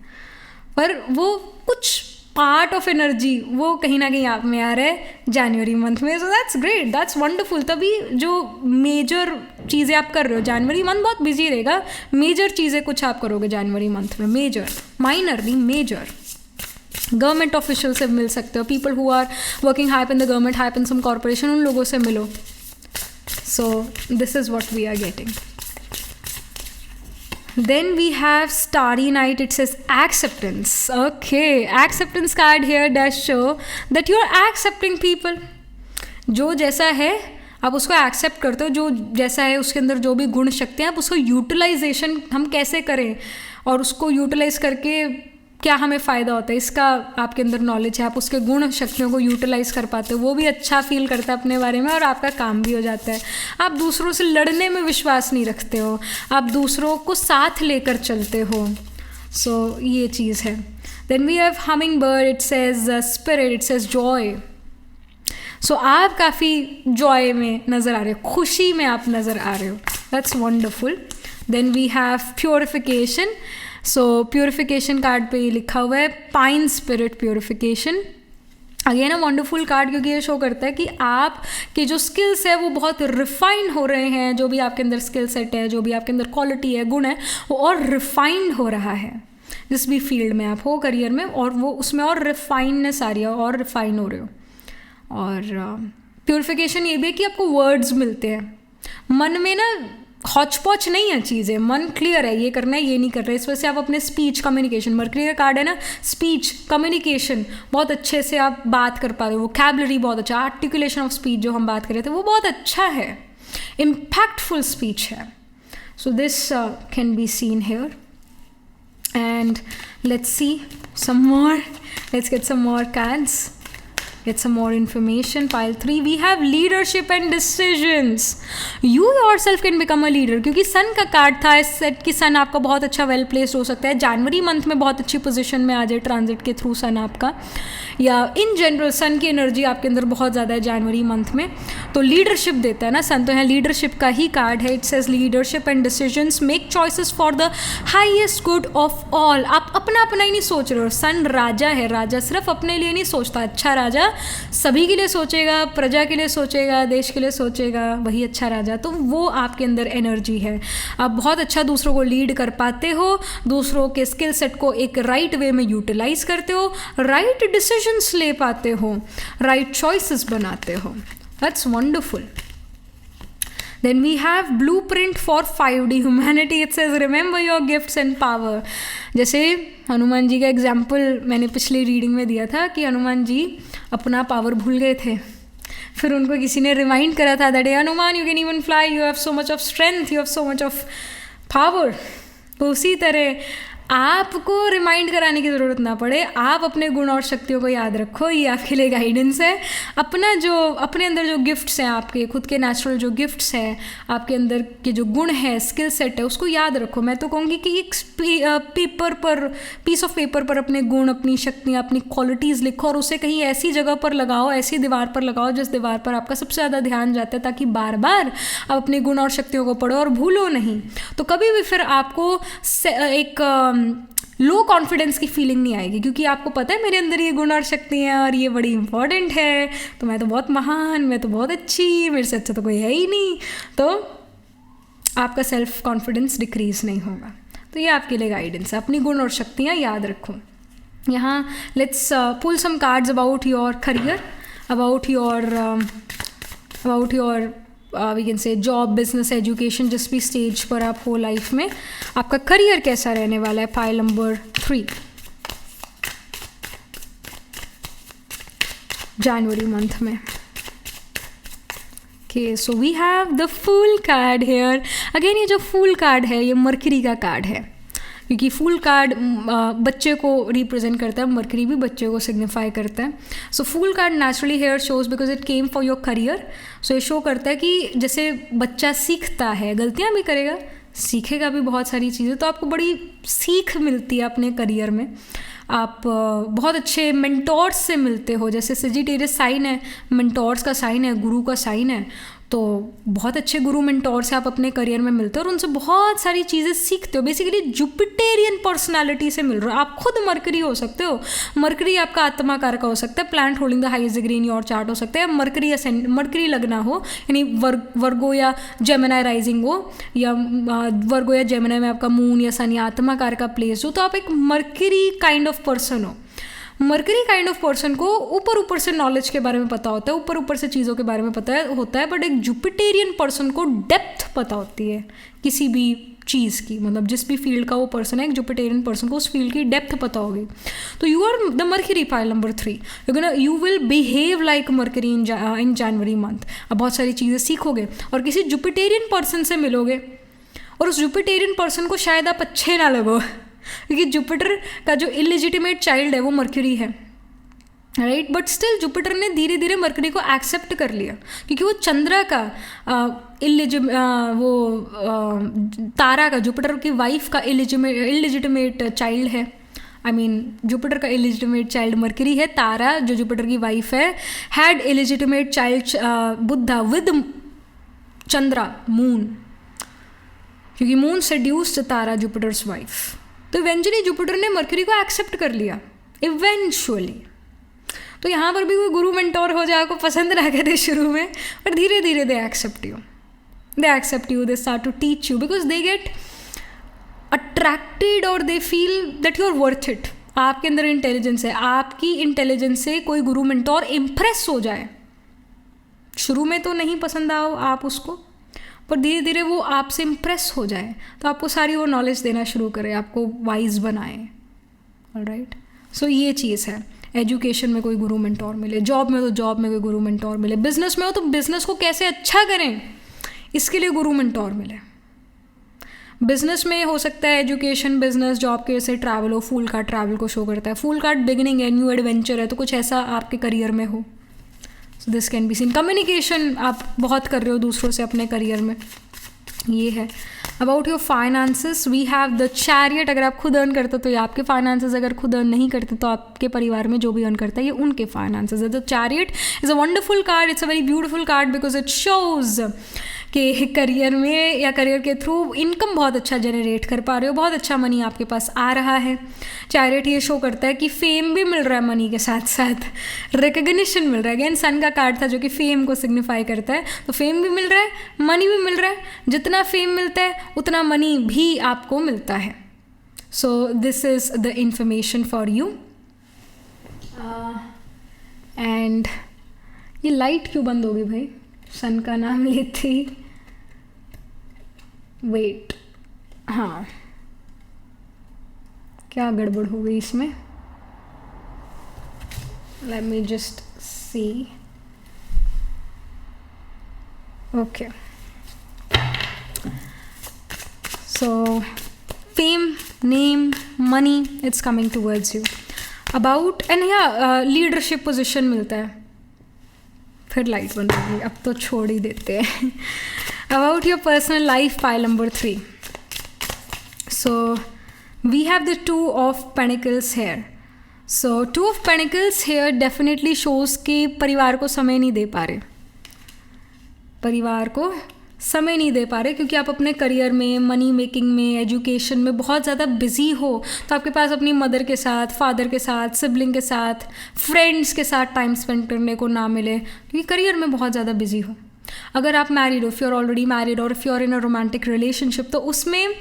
पर वो कुछ पार्ट ऑफ एनर्जी वो कहीं ना कहीं आप में आ रहा है जनवरी मंथ में। So that's great, that's wonderful. तभी जो मेजर चीज़ें आप कर रहे हो, जनवरी मंथ बहुत बिजी रहेगा, मेजर चीज़ें कुछ आप करोगे जनवरी मंथ में, मेजर, माइनर नहीं मेजर। गवर्नमेंट ऑफिशियल से मिल सकते हो, people who are working high in the government, high in some corporation, उन लोगों से मिलो। So this is what we are getting. Then we have Starry Night. It says acceptance. Okay, acceptance card here does show that you are accepting people. जो जैसा है आप उसको accept करते हो, जो जैसा है उसके अंदर जो भी गुण शक्ति हैं आप उसको यूटिलाइजेशन हम कैसे करें और उसको यूटिलाइज करके क्या हमें फ़ायदा होता है, इसका आपके अंदर नॉलेज है, आप उसके गुण शक्तियों को यूटिलाइज कर पाते हो, वो भी अच्छा फील करता है अपने बारे में और आपका काम भी हो जाता है। आप दूसरों से लड़ने में विश्वास नहीं रखते हो, आप दूसरों को साथ लेकर चलते हो। सो ये चीज़ है। Then we have humming bird, it says spirit, it says joy. So आप काफ़ी जॉय में नज़र आ रहे हो, खुशी में आप नज़र आ रहे हो, that's wonderful. Then we have purification. So purification card पे लिखा हुआ है pine spirit purification. Again a wonderful card, क्योंकि ये शो करता है कि आप के जो स्किल्स है वो बहुत रिफाइंड हो रहे हैं, जो भी आपके अंदर स्किल सेट है, जो भी आपके अंदर क्वालिटी है, गुण है, वो और रिफाइंड हो रहा है जिस भी फील्ड में आप हो करियर में, और वो उसमें और रिफाइंडनेस आ रही है और रिफाइन हो रहे हो। और प्योरिफिकेशन ये भी है कि आपको वर्ड्स मिलते हैं, मन में ना हॉच पॉच नहीं है चीज़ें, मन क्लियर है, ये करना है ये नहीं कर रहा है, इस वजह से आप अपने स्पीच कम्युनिकेशन, मर्करी का कार्ड है ना, स्पीच कम्युनिकेशन बहुत अच्छे से आप बात कर पा रहे हो, वोकैबुलरी बहुत अच्छा, आर्टिकुलेशन ऑफ स्पीच जो हम बात कर रहे थे वो बहुत अच्छा है, इम्पैक्टफुल स्पीच है। So this can be seen here and let's see some more, let's get some more cards. Get some more information. Pile 3, we have leadership and decisions. You yourself can become a leader. क्योंकि सन का card था इस set की, सन आपका बहुत अच्छा well placed हो सकता है, जनवरी मंथ में बहुत अच्छी पोजीशन में आ जाए ट्रांजिट के थ्रू सन आपका, या इन जनरल सन की एनर्जी आपके अंदर बहुत ज़्यादा है जनवरी मंथ में, तो लीडरशिप देता है ना सन, तो यहाँ लीडरशिप का ही कार्ड है. It says leadership and decisions, make choices for the highest good of all. आप अपना अपना ही नहीं सोच रहे हो. सन राजा है, राजा सिर्फ अपने लिए नहीं सोचता. अच्छा राजा सभी के लिए सोचेगा, प्रजा के लिए सोचेगा, देश के लिए सोचेगा, वही अच्छा राजा. तो वो आपके अंदर एनर्जी है. आप बहुत अच्छा दूसरों को लीड कर पाते हो, दूसरों के स्किल सेट को एक राइट वे में यूटिलाइज करते हो, राइट डिसीजंस ले पाते हो, राइट चॉइसेस बनाते हो. That's wonderful. Then we have blueprint for 5D humanity. It says remember your gifts and power. जैसे हनुमान जी का एग्जाम्पल मैंने पिछली रीडिंग में दिया था कि हनुमान जी अपना पावर भूल गए थे, फिर उनको किसी ने रिमाइंड करा था that Hanuman you can even fly, you have so much of strength, you have so much of power. तो उसी तरह आपको रिमाइंड कराने की ज़रूरत ना पड़े, आप अपने गुण और शक्तियों को याद रखो. ये आपके लिए गाइडेंस है. अपने अंदर जो गिफ्ट्स हैं, आपके खुद के नेचुरल जो गिफ्ट्स हैं, आपके अंदर के जो गुण है, स्किल सेट है, उसको याद रखो. मैं तो कहूँगी कि एक पीस ऑफ पेपर पर अपने गुण, अपनी शक्तियाँ, अपनी क्वालिटीज़ लिखो और उसे कहीं ऐसी जगह पर लगाओ, ऐसी दीवार पर लगाओ जिस दीवार पर आपका सबसे ज़्यादा ध्यान जाता है, ताकि बार बार आप अपने गुण और शक्तियों को पढ़ो और भूलो नहीं. तो कभी भी फिर आपको एक लो कॉन्फिडेंस की फीलिंग नहीं आएगी, क्योंकि आपको पता है मेरे अंदर ये गुण और शक्ति हैं और ये बड़ी इंपॉर्टेंट है, तो मैं तो बहुत महान, मैं तो बहुत अच्छी, मेरे से अच्छा तो कोई है ही नहीं. तो आपका सेल्फ कॉन्फिडेंस डिक्रीज नहीं होगा. तो ये आपके लिए गाइडेंस है. अपनी गुण और शक्तियाँ याद रखो. यहाँ let's pull some cards about your career, about your we can say job, business, education, जिस भी स्टेज पर आप हो लाइफ में, आपका करियर कैसा रहने वाला है. पाइल नंबर 3, जनवरी मंथ में. Okay, so we have the fool card here. Again ये जो फूल कार्ड है ये मरकरी का कार्ड है, क्योंकि फूल कार्ड बच्चे को रिप्रेजेंट करता है, मरकरी भी बच्चे को सिग्निफाई करता है. So fool card naturally here shows because it came for your career. So ये शो करता है कि जैसे बच्चा सीखता है, गलतियाँ भी करेगा, सीखेगा भी बहुत सारी चीज़ें, तो आपको बड़ी सीख मिलती है अपने करियर में. आप बहुत अच्छे मेंटोर्स से मिलते हो. जैसे सेजिटेरियस साइन है, मेंटोर्स का साइन है, गुरु का साइन है, तो बहुत अच्छे गुरु मेंटोर से आप अपने करियर में मिलते हो और उनसे बहुत सारी चीज़ें सीखते हो. बेसिकली जुपिटेरियन पर्सनालिटी से मिल रहे हो. आप खुद मरकरी हो सकते हो. मरकरी आपका आत्मा कार का हो सकता है, plant holding the highest degree in your chart हो सकता है, मरकरी लगना हो, यानी वर्गो या जेमिनी राइजिंग हो, या वर्गो या जेमिनी में आपका मून या सन या आत्मा कार का प्लेस हो, तो आप एक मरकरी काइंड ऑफ पर्सन हो. मरकरी काइंड ऑफ पर्सन को ऊपर से नॉलेज के बारे में पता होता है, ऊपर से चीज़ों के बारे में पता होता है, बट एक जुपिटेरियन पर्सन को डेप्थ पता होती है किसी भी चीज़ की. मतलब जिस भी फील्ड का वो पर्सन है, एक जुपिटेरियन पर्सन को उस फील्ड की डेप्थ पता होगी. तो you are the Mercury. Pile number 3, you will behave like Mercury in January month. आप बहुत सारी चीज़ें सीखोगे और किसी जुपिटेरियन पर्सन से मिलोगे, और उस जुपिटेरियन पर्सन को शायद आप अच्छे ना लगो, क्योंकि जुपिटर का जो इलिजिटिमेट चाइल्ड है वो मरकरी है, राइट. बट स्टिल जुपिटर ने धीरे धीरे मरकरी को एक्सेप्ट कर लिया, क्योंकि वो चंद्रा का तारा का, जुपिटर की वाइफ का इलिजिटिमेट चाइल्ड है. आई मीन जुपिटर का इलिजिटिमेट चाइल्ड मरकरी है. तारा जो जुपिटर की वाइफ है had illegitimate child Buddha with Chandra, moon, क्योंकि मून सेड्यूस्ड तारा, जुपिटर्स वाइफ. तो इवेंचुअली जुपिटर ने मरकरी को एक्सेप्ट कर लिया इवेंचुअली. तो यहाँ पर भी कोई गुरु मेंटोर हो जाए, आपको पसंद ना करे शुरू में, पर धीरे धीरे they accept you, they start to teach you, because they get attracted और they feel that you are worth it. आपके अंदर इंटेलिजेंस है, आपकी इंटेलिजेंस से कोई गुरु मेंटोर इम्प्रेस हो जाए. शुरू में तो नहीं पसंद आओ आप उसको, पर धीरे धीरे वो आपसे इम्प्रेस हो जाए, तो आपको सारी वो नॉलेज देना शुरू करे, आपको वाइज बनाए. ऑलराइट, सो ये चीज़ है. एजुकेशन में कोई गुरु मेंटोर मिले, जॉब में तो जॉब में कोई गुरु मेंटोर मिले, बिजनेस में हो तो बिजनेस को कैसे अच्छा करें इसके लिए गुरु मेंटोर मिले. बिजनेस में हो सकता है एजुकेशन, बिजनेस, जॉब के जैसे ट्रैवल हो. फूल कार्ड ट्रैवल को शो करता है. फूल कार्ड बिगिनिंग है, न्यू एडवेंचर है, तो कुछ ऐसा आपके करियर में हो. So this can be scene. Communication आप बहुत कर रहे हो दूसरों से अपने करियर में, ये है। About your finances we have the chariot. अगर आप खुद अर्न करते हो तो ये आपके फाइनेंसेस, अगर खुद अर्न नहीं करते तो आपके परिवार में जो भी अर्न करता है ये उनके फाइनेंसेस है। The chariot is a wonderful card, it's a very beautiful card because it shows कि करियर में या करियर के थ्रू इनकम बहुत अच्छा जनरेट कर पा रहे हो, बहुत अच्छा मनी आपके पास आ रहा है। चैरियट ये शो करता है कि फेम भी मिल रहा है मनी के साथ साथ, रिकग्निशन मिल रहा है। अगेन सन का कार्ड था जो कि फेम को सिग्निफाई करता है, तो फेम भी मिल रहा है, मनी भी मिल रहा है। जितना फेम मिलता है उतना मनी भी आपको मिलता है। So this is the information for you. And ये लाइट क्यों बंद होगी भाई सन का नाम लेते ही? वेट, हाँ क्या गड़बड़ हो गई इसमें? Let me just see. Okay, so fame, name, money, it's coming towards you. About and या लीडरशिप पोजिशन मिलता है। फिर लाइट बंद होगी, अब तो छोड़ ही देते हैं। About your personal life pile number 3। So we have the 2 of Pentacles here. So 2 of Pentacles here definitely shows कि परिवार को समय नहीं दे पा रहे, परिवार को समय नहीं दे पा रहे क्योंकि आप अपने करियर में, मनी मेकिंग में, एजुकेशन में बहुत ज़्यादा बिजी हो। तो आपके पास अपनी मदर के साथ, फादर के साथ, सिबलिंग के साथ, फ्रेंड्स के साथ टाइम स्पेंड करने को ना मिले क्योंकि करियर में बहुत ज़्यादा बिजी हो। अगर आप मैरिड हो, if you are already married और if you are in a romantic relationship, तो उसमें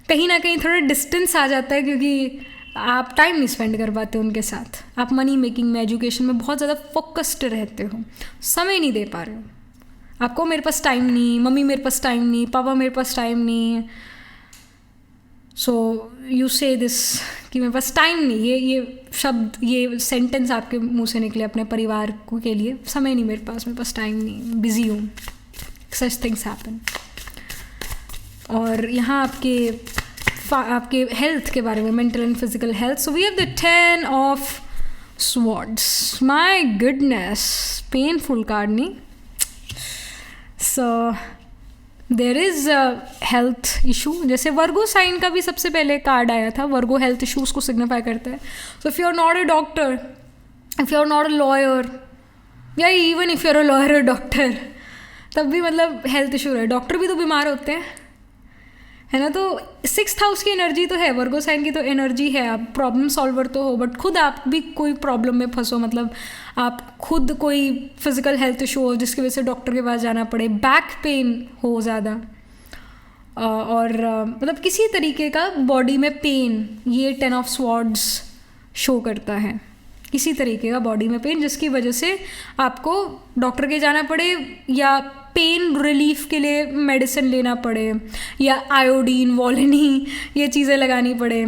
कहीं ना कहीं थोड़ा डिस्टेंस आ जाता है क्योंकि आप टाइम नहीं स्पेंड कर पाते उनके साथ। आप मनी मेकिंग में, एजुकेशन में बहुत ज़्यादा फोकस्ड रहते हो, समय नहीं दे पा रहे हो। आपको मेरे पास टाइम नहीं, मम्मी मेरे पास टाइम नहीं, पापा मेरे पास टाइम नहीं। सो यू से दिस कि मेरे पास टाइम नहीं, ये शब्द, ये सेंटेंस आपके मुंह से निकले अपने परिवार को के लिए, समय नहीं मेरे पास टाइम नहीं, बिजी हूँ, सच थिंग्स हैपन। और यहाँ आपके हेल्थ के बारे में, mental and physical health. So we have the 10 of Swords. My goodness, painful card नहीं। So there is health issue. जैसे वर्गो साइन का भी सबसे पहले कार्ड आया था, वर्गो हेल्थ इशूज़ को सिग्निफाई करता है। So if you are not a doctor, if you are not a lawyer, या even if you are a lawyer और डॉक्टर, तब भी मतलब हेल्थ इशू रहे। डॉक्टर भी तो बीमार होते हैं, है ना। तो 6th हाउस की एनर्जी तो है, वर्गो साइन की तो एनर्जी है, आप प्रॉब्लम सॉल्वर तो हो, बट खुद आप भी कोई प्रॉब्लम में फंसो, मतलब आप खुद कोई फिजिकल हेल्थ इशू हो जिसकी वजह से डॉक्टर के पास जाना पड़े, बैक पेन हो ज़्यादा, और मतलब किसी तरीके का बॉडी में पेन, ये 10 of Swords शो करता है। किसी तरीके का बॉडी में पेन जिसकी वजह से आपको डॉक्टर के जाना पड़े, या पेन रिलीफ के लिए मेडिसिन लेना पड़े, या आयोडीन, वॉलिनी, ये चीज़ें लगानी पड़े।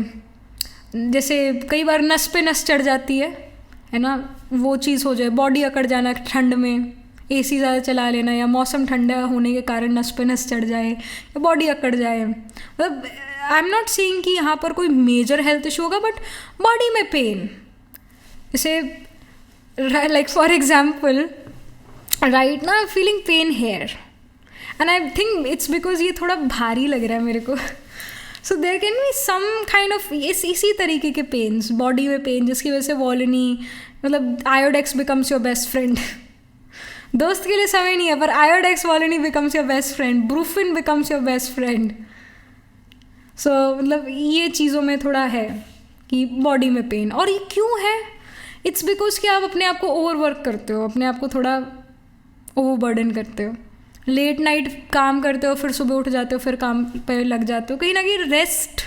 जैसे कई बार नस पे नस चढ़ जाती है ना, वो चीज़ हो जाए, बॉडी अकड़ जाना ठंड में, एसी ज़्यादा चला लेना, या मौसम ठंडा होने के कारण नस पे नस चढ़ जाए या बॉडी अकड़ जाए। मतलब आई एम नॉट सेइंग कि यहाँ पर कोई मेजर हेल्थ इशू होगा, बट बॉडी में पेन, जैसे लाइक फॉर एग्जाम्पल राइट ना, I am feeling pain here and I think it's because ये थोड़ा भारी लग रहा है मेरे को। So there can be some kind of इसी तरीके के पेन्स, बॉडी में पेन, जिसकी वजह से वॉलिनी, मतलब Iodex becomes your best friend. दोस्त के लिए समय नहीं है, पर Iodex Volini becomes your best friend, Brufen becomes your best friend. So मतलब ये चीज़ों में थोड़ा है कि बॉडी में पेन। और ये क्यों है? इट्स बिकॉज कि आप अपने आप को ओवरवर्क करते हो, अपने आप को थोड़ा ओवरबर्डन करते हो, लेट नाइट काम करते हो, फिर सुबह उठ जाते हो, फिर काम पे लग जाते हो, कहीं ना कहीं रेस्ट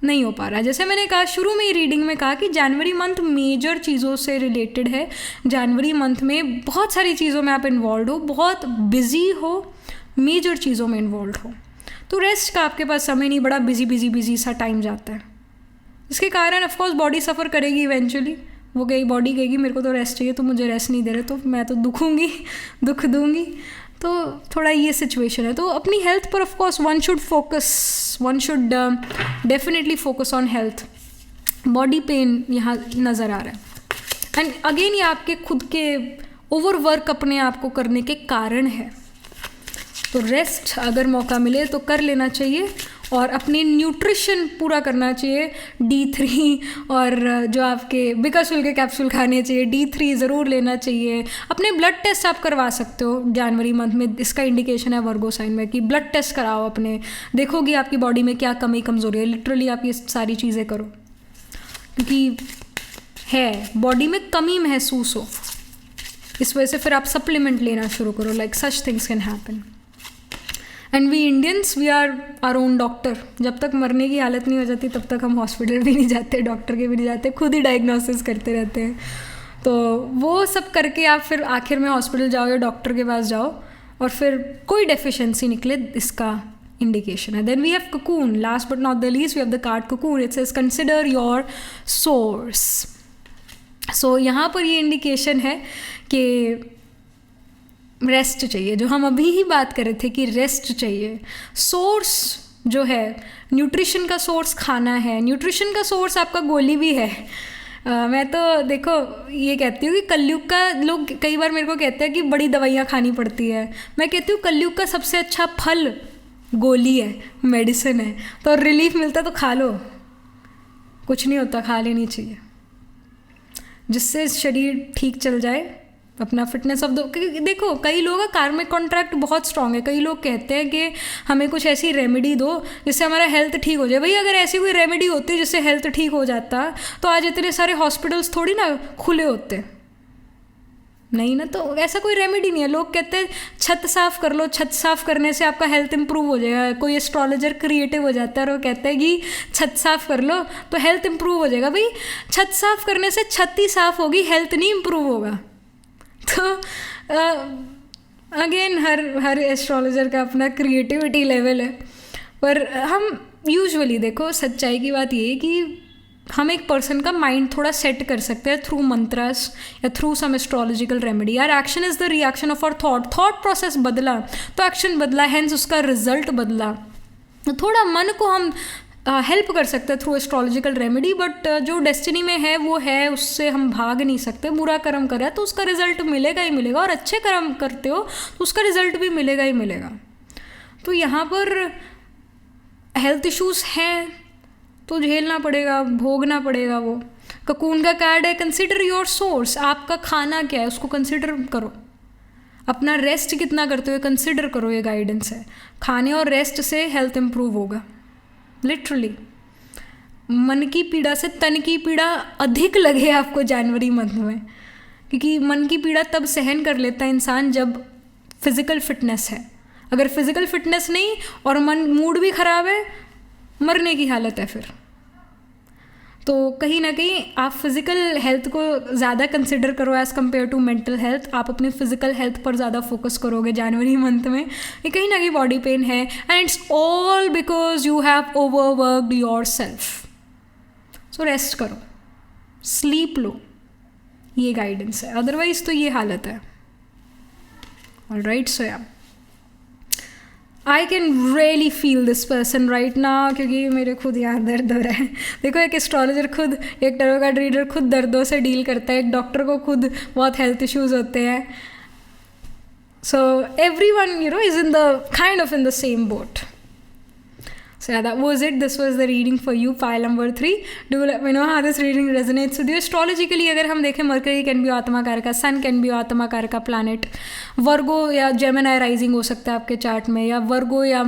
नहीं हो पा रहा है। जैसे मैंने कहा शुरू में ही रीडिंग में कहा कि जनवरी मंथ मेजर चीज़ों से रिलेटेड है। जनवरी मंथ में बहुत सारी चीज़ों में आप इन्वॉल्व हो, बहुत बिजी हो, मेजर चीज़ों में इन्वॉल्व हो, तो रेस्ट का आपके पास समय नहीं, बड़ा बिजी सा टाइम जाता है। इसके कारण ऑफकोर्स बॉडी सफ़र करेगी इवेंचुअली। वो गई बॉडी कहेगी मेरे को तो रेस्ट चाहिए, तो मुझे रेस्ट नहीं दे रहे, तो मैं तो दुख दूंगी। तो थोड़ा ये सिचुएशन है। तो अपनी हेल्थ पर of course one should definitely focus on health. Body pain यहाँ नज़र आ रहा है, एंड अगेन ये आपके खुद के ओवरवर्क अपने आप को करने के कारण है। तो रेस्ट अगर मौका मिले तो कर लेना चाहिए, और अपनी न्यूट्रिशन पूरा करना चाहिए। D3 और जो आपके बिकासुल के कैप्सूल खाने चाहिए, D3 ज़रूर लेना चाहिए। अपने ब्लड टेस्ट आप करवा सकते हो जनवरी मंथ में, इसका इंडिकेशन है वर्गो साइन में कि ब्लड टेस्ट कराओ अपने, देखोगी आपकी बॉडी में क्या कमी कमज़ोरी है। लिटरली आप ये सारी चीज़ें करो, क्योंकि है बॉडी में कमी महसूस हो, इस वजह से फिर आप सप्लीमेंट लेना शुरू करो। Like such things can happen. And we Indians we are our own doctor. जब तक मरने की हालत नहीं हो जाती तब तक हम हॉस्पिटल भी नहीं जाते, डॉक्टर के भी नहीं जाते, खुद ही डायग्नोसिस करते रहते हैं। तो वो सब करके आप फिर आखिर में हॉस्पिटल जाओ या डॉक्टर के पास जाओ और फिर कोई डेफिशिएंसी निकले, इसका इंडिकेशन है। Then we have cocoon, last but not the least we have the card cocoon. It says consider your source. So यहाँ पर ये इंडिकेशन है कि रेस्ट चाहिए, जो हम अभी ही बात कर रहे थे कि रेस्ट चाहिए। सोर्स जो है न्यूट्रिशन का सोर्स खाना है, न्यूट्रिशन का सोर्स आपका गोली भी है। मैं तो देखो ये कहती हूँ कि कलयुग का, लोग कई बार मेरे को कहते हैं कि बड़ी दवाइयाँ खानी पड़ती है, मैं कहती हूँ कलयुग का सबसे अच्छा फल गोली है, मेडिसिन है। तो रिलीफ मिलता तो खा लो, कुछ नहीं होता, खा लेनी चाहिए, जिससे शरीर ठीक चल जाए। अपना फिटनेस ऑफ द, देखो कई लोगों का कार्मिक कॉन्ट्रैक्ट बहुत स्ट्रांग है। कई लोग कहते हैं कि हमें कुछ ऐसी रेमेडी दो जिससे हमारा हेल्थ ठीक हो जाए। भाई अगर ऐसी कोई रेमेडी होती जिससे हेल्थ ठीक हो जाता तो आज इतने सारे हॉस्पिटल्स थोड़ी ना खुले होते, नहीं ना। तो ऐसा कोई रेमेडी नहीं है। लोग कहते हैं छत साफ़ कर लो, छत साफ़ करने से आपका हेल्थ इंप्रूव हो जाएगा। कोई एस्ट्रोलॉजर क्रिएटिव हो जाता है और वो कहता है कि छत साफ़ कर लो तो हेल्थ इंप्रूव हो जाएगा। भाई छत साफ़ करने से छत ही साफ़ होगी, हेल्थ नहीं इंप्रूव होगा। तो अगेन हर एस्ट्रोलॉजर का अपना क्रिएटिविटी लेवल है, पर हम यूजुअली देखो सच्चाई की बात ये है कि हम एक पर्सन का माइंड थोड़ा सेट कर सकते हैं थ्रू मंत्रास या थ्रू सम एस्ट्रोलॉजिकल रेमेडी। यार action is the reaction of our thought process बदला तो एक्शन बदला, हैंस उसका रिजल्ट बदला। तो थोड़ा मन को हम हेल्प कर सकते हैं थ्रू एस्ट्रोलॉजिकल रेमेडी, बट जो डेस्टिनी में है वो है, उससे हम भाग नहीं सकते। बुरा कर्म करा तो उसका रिजल्ट मिलेगा ही मिलेगा, और अच्छे कर्म करते हो तो उसका रिजल्ट भी मिलेगा ही मिलेगा। तो यहाँ पर हेल्थ इश्यूज हैं तो झेलना पड़ेगा, भोगना पड़ेगा। वो ककून का कार्ड है, कंसिडर योर सोर्स। आपका खाना क्या है उसको कंसिडर करो, अपना रेस्ट कितना करते हो कंसिडर करो, ये गाइडेंस है। खाने और रेस्ट से हेल्थ इंप्रूव होगा। लिटरली मन की पीड़ा से तन की पीड़ा अधिक लगे आपको जनवरी मंथ में, क्योंकि मन की पीड़ा तब सहन कर लेता है इंसान जब फिज़िकल फिटनेस है। अगर फिज़िकल फिटनेस नहीं और मूड भी ख़राब है, मरने की हालत है फिर। तो कहीं ना कहीं आप फिज़िकल हेल्थ को ज़्यादा कंसिडर करो as compare to mental health. आप अपनी फिज़िकल हेल्थ पर ज़्यादा फोकस करोगे जनवरी मंथ में। ये कहीं ना कहीं बॉडी पेन है, and it's all because you have overworked your self. So rest करो, स्लीप लो, ये गाइडेंस है। अदरवाइज तो ये हालत है। ऑलराइट, सो या I can really feel this person right now, क्योंकि मेरे खुद यहाँ दर्द हो रहा है। देखो एक एस्ट्रोलॉजर खुद, एक टैरो कार्ड रीडर खुद दर्दों से डील करता है, एक डॉक्टर को खुद बहुत हेल्थ इश्यूज होते हैं। So everyone is in the kind of in the same boat. So yeah, that was it. This was the reading for you, pile number 3. Do let me know how this reading resonates with you. Astrologically अगर हम देखें, Mercury can be आत्मा कारक, Sun can be आत्मा कारक planet, वर्गो या Gemini rising हो सकता है आपके चार्ट में, या वर्गो या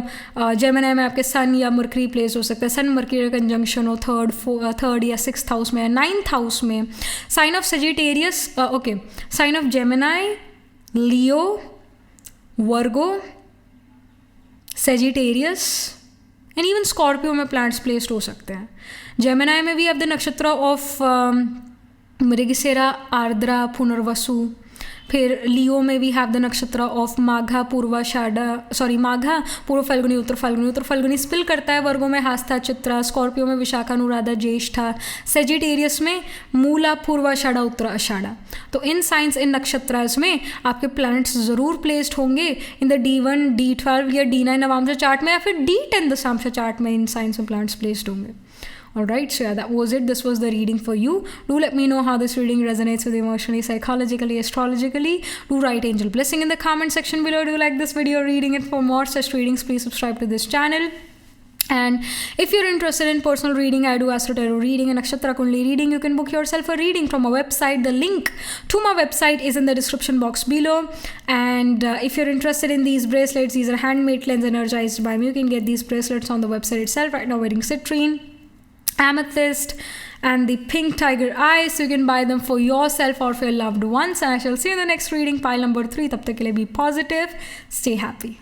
जेमिनाई में आपके सन या मर्करी प्लेस हो सकता है। सन मर्करी कंजंक्शन हो थर्ड या 6th हाउस में, 9th हाउस में। Sign of Sagittarius, okay, sign of Gemini, Leo, Virgo, Sagittarius and even Scorpio में प्लैनेट्स प्लेस्ड हो सकते हैं। जेमिनाई में we have the nakshatra of Mrigashira, Ardra, Punarvasu. फिर लियो में we have the nakshatra of Magha, Purvashadha, Magha, Purva Phalguni, Uttara Phalguni. Uttara Phalguni spill करता है वर्गों में हास्ता, चित्रा। स्कॉर्पियो में विशाखा, अनुराधा, ज्येष्ठा। सेजिटेरियस में मूला, पूर्वाषाढ़ा, उत्तर आषाढ़ा। तो इन साइंस, इन नक्षत्रास में आपके प्लैनेट्स ज़रूर प्लेस्ड होंगे इन द D1, D12 या D9 नवांश चार्ट में, या फिर D10 दशांश चार्ट में इन साइंस में प्लैनेट्स प्लेस्ड होंगे। Alright, so yeah, that was it. This was the reading for you. Do let me know how this reading resonates with you emotionally, psychologically, astrologically. Do write angel blessing in the comment section below. Do like this video, reading it. For more such readings, please subscribe to this channel. And if you're interested in personal reading, I do Astro Tarot reading and Nakshatra Kundli reading. You can book yourself a reading from my website. The link to my website is in the description box below. And if you're interested in these bracelets, these are handmade lens energized by me. You can get these bracelets on the website itself. Right now wearing citrine, amethyst, and the pink tiger eye, so you can buy them for yourself or for your loved ones. And I shall see you in the next reading, pile number 3. Tab tak ke liye be positive, stay happy.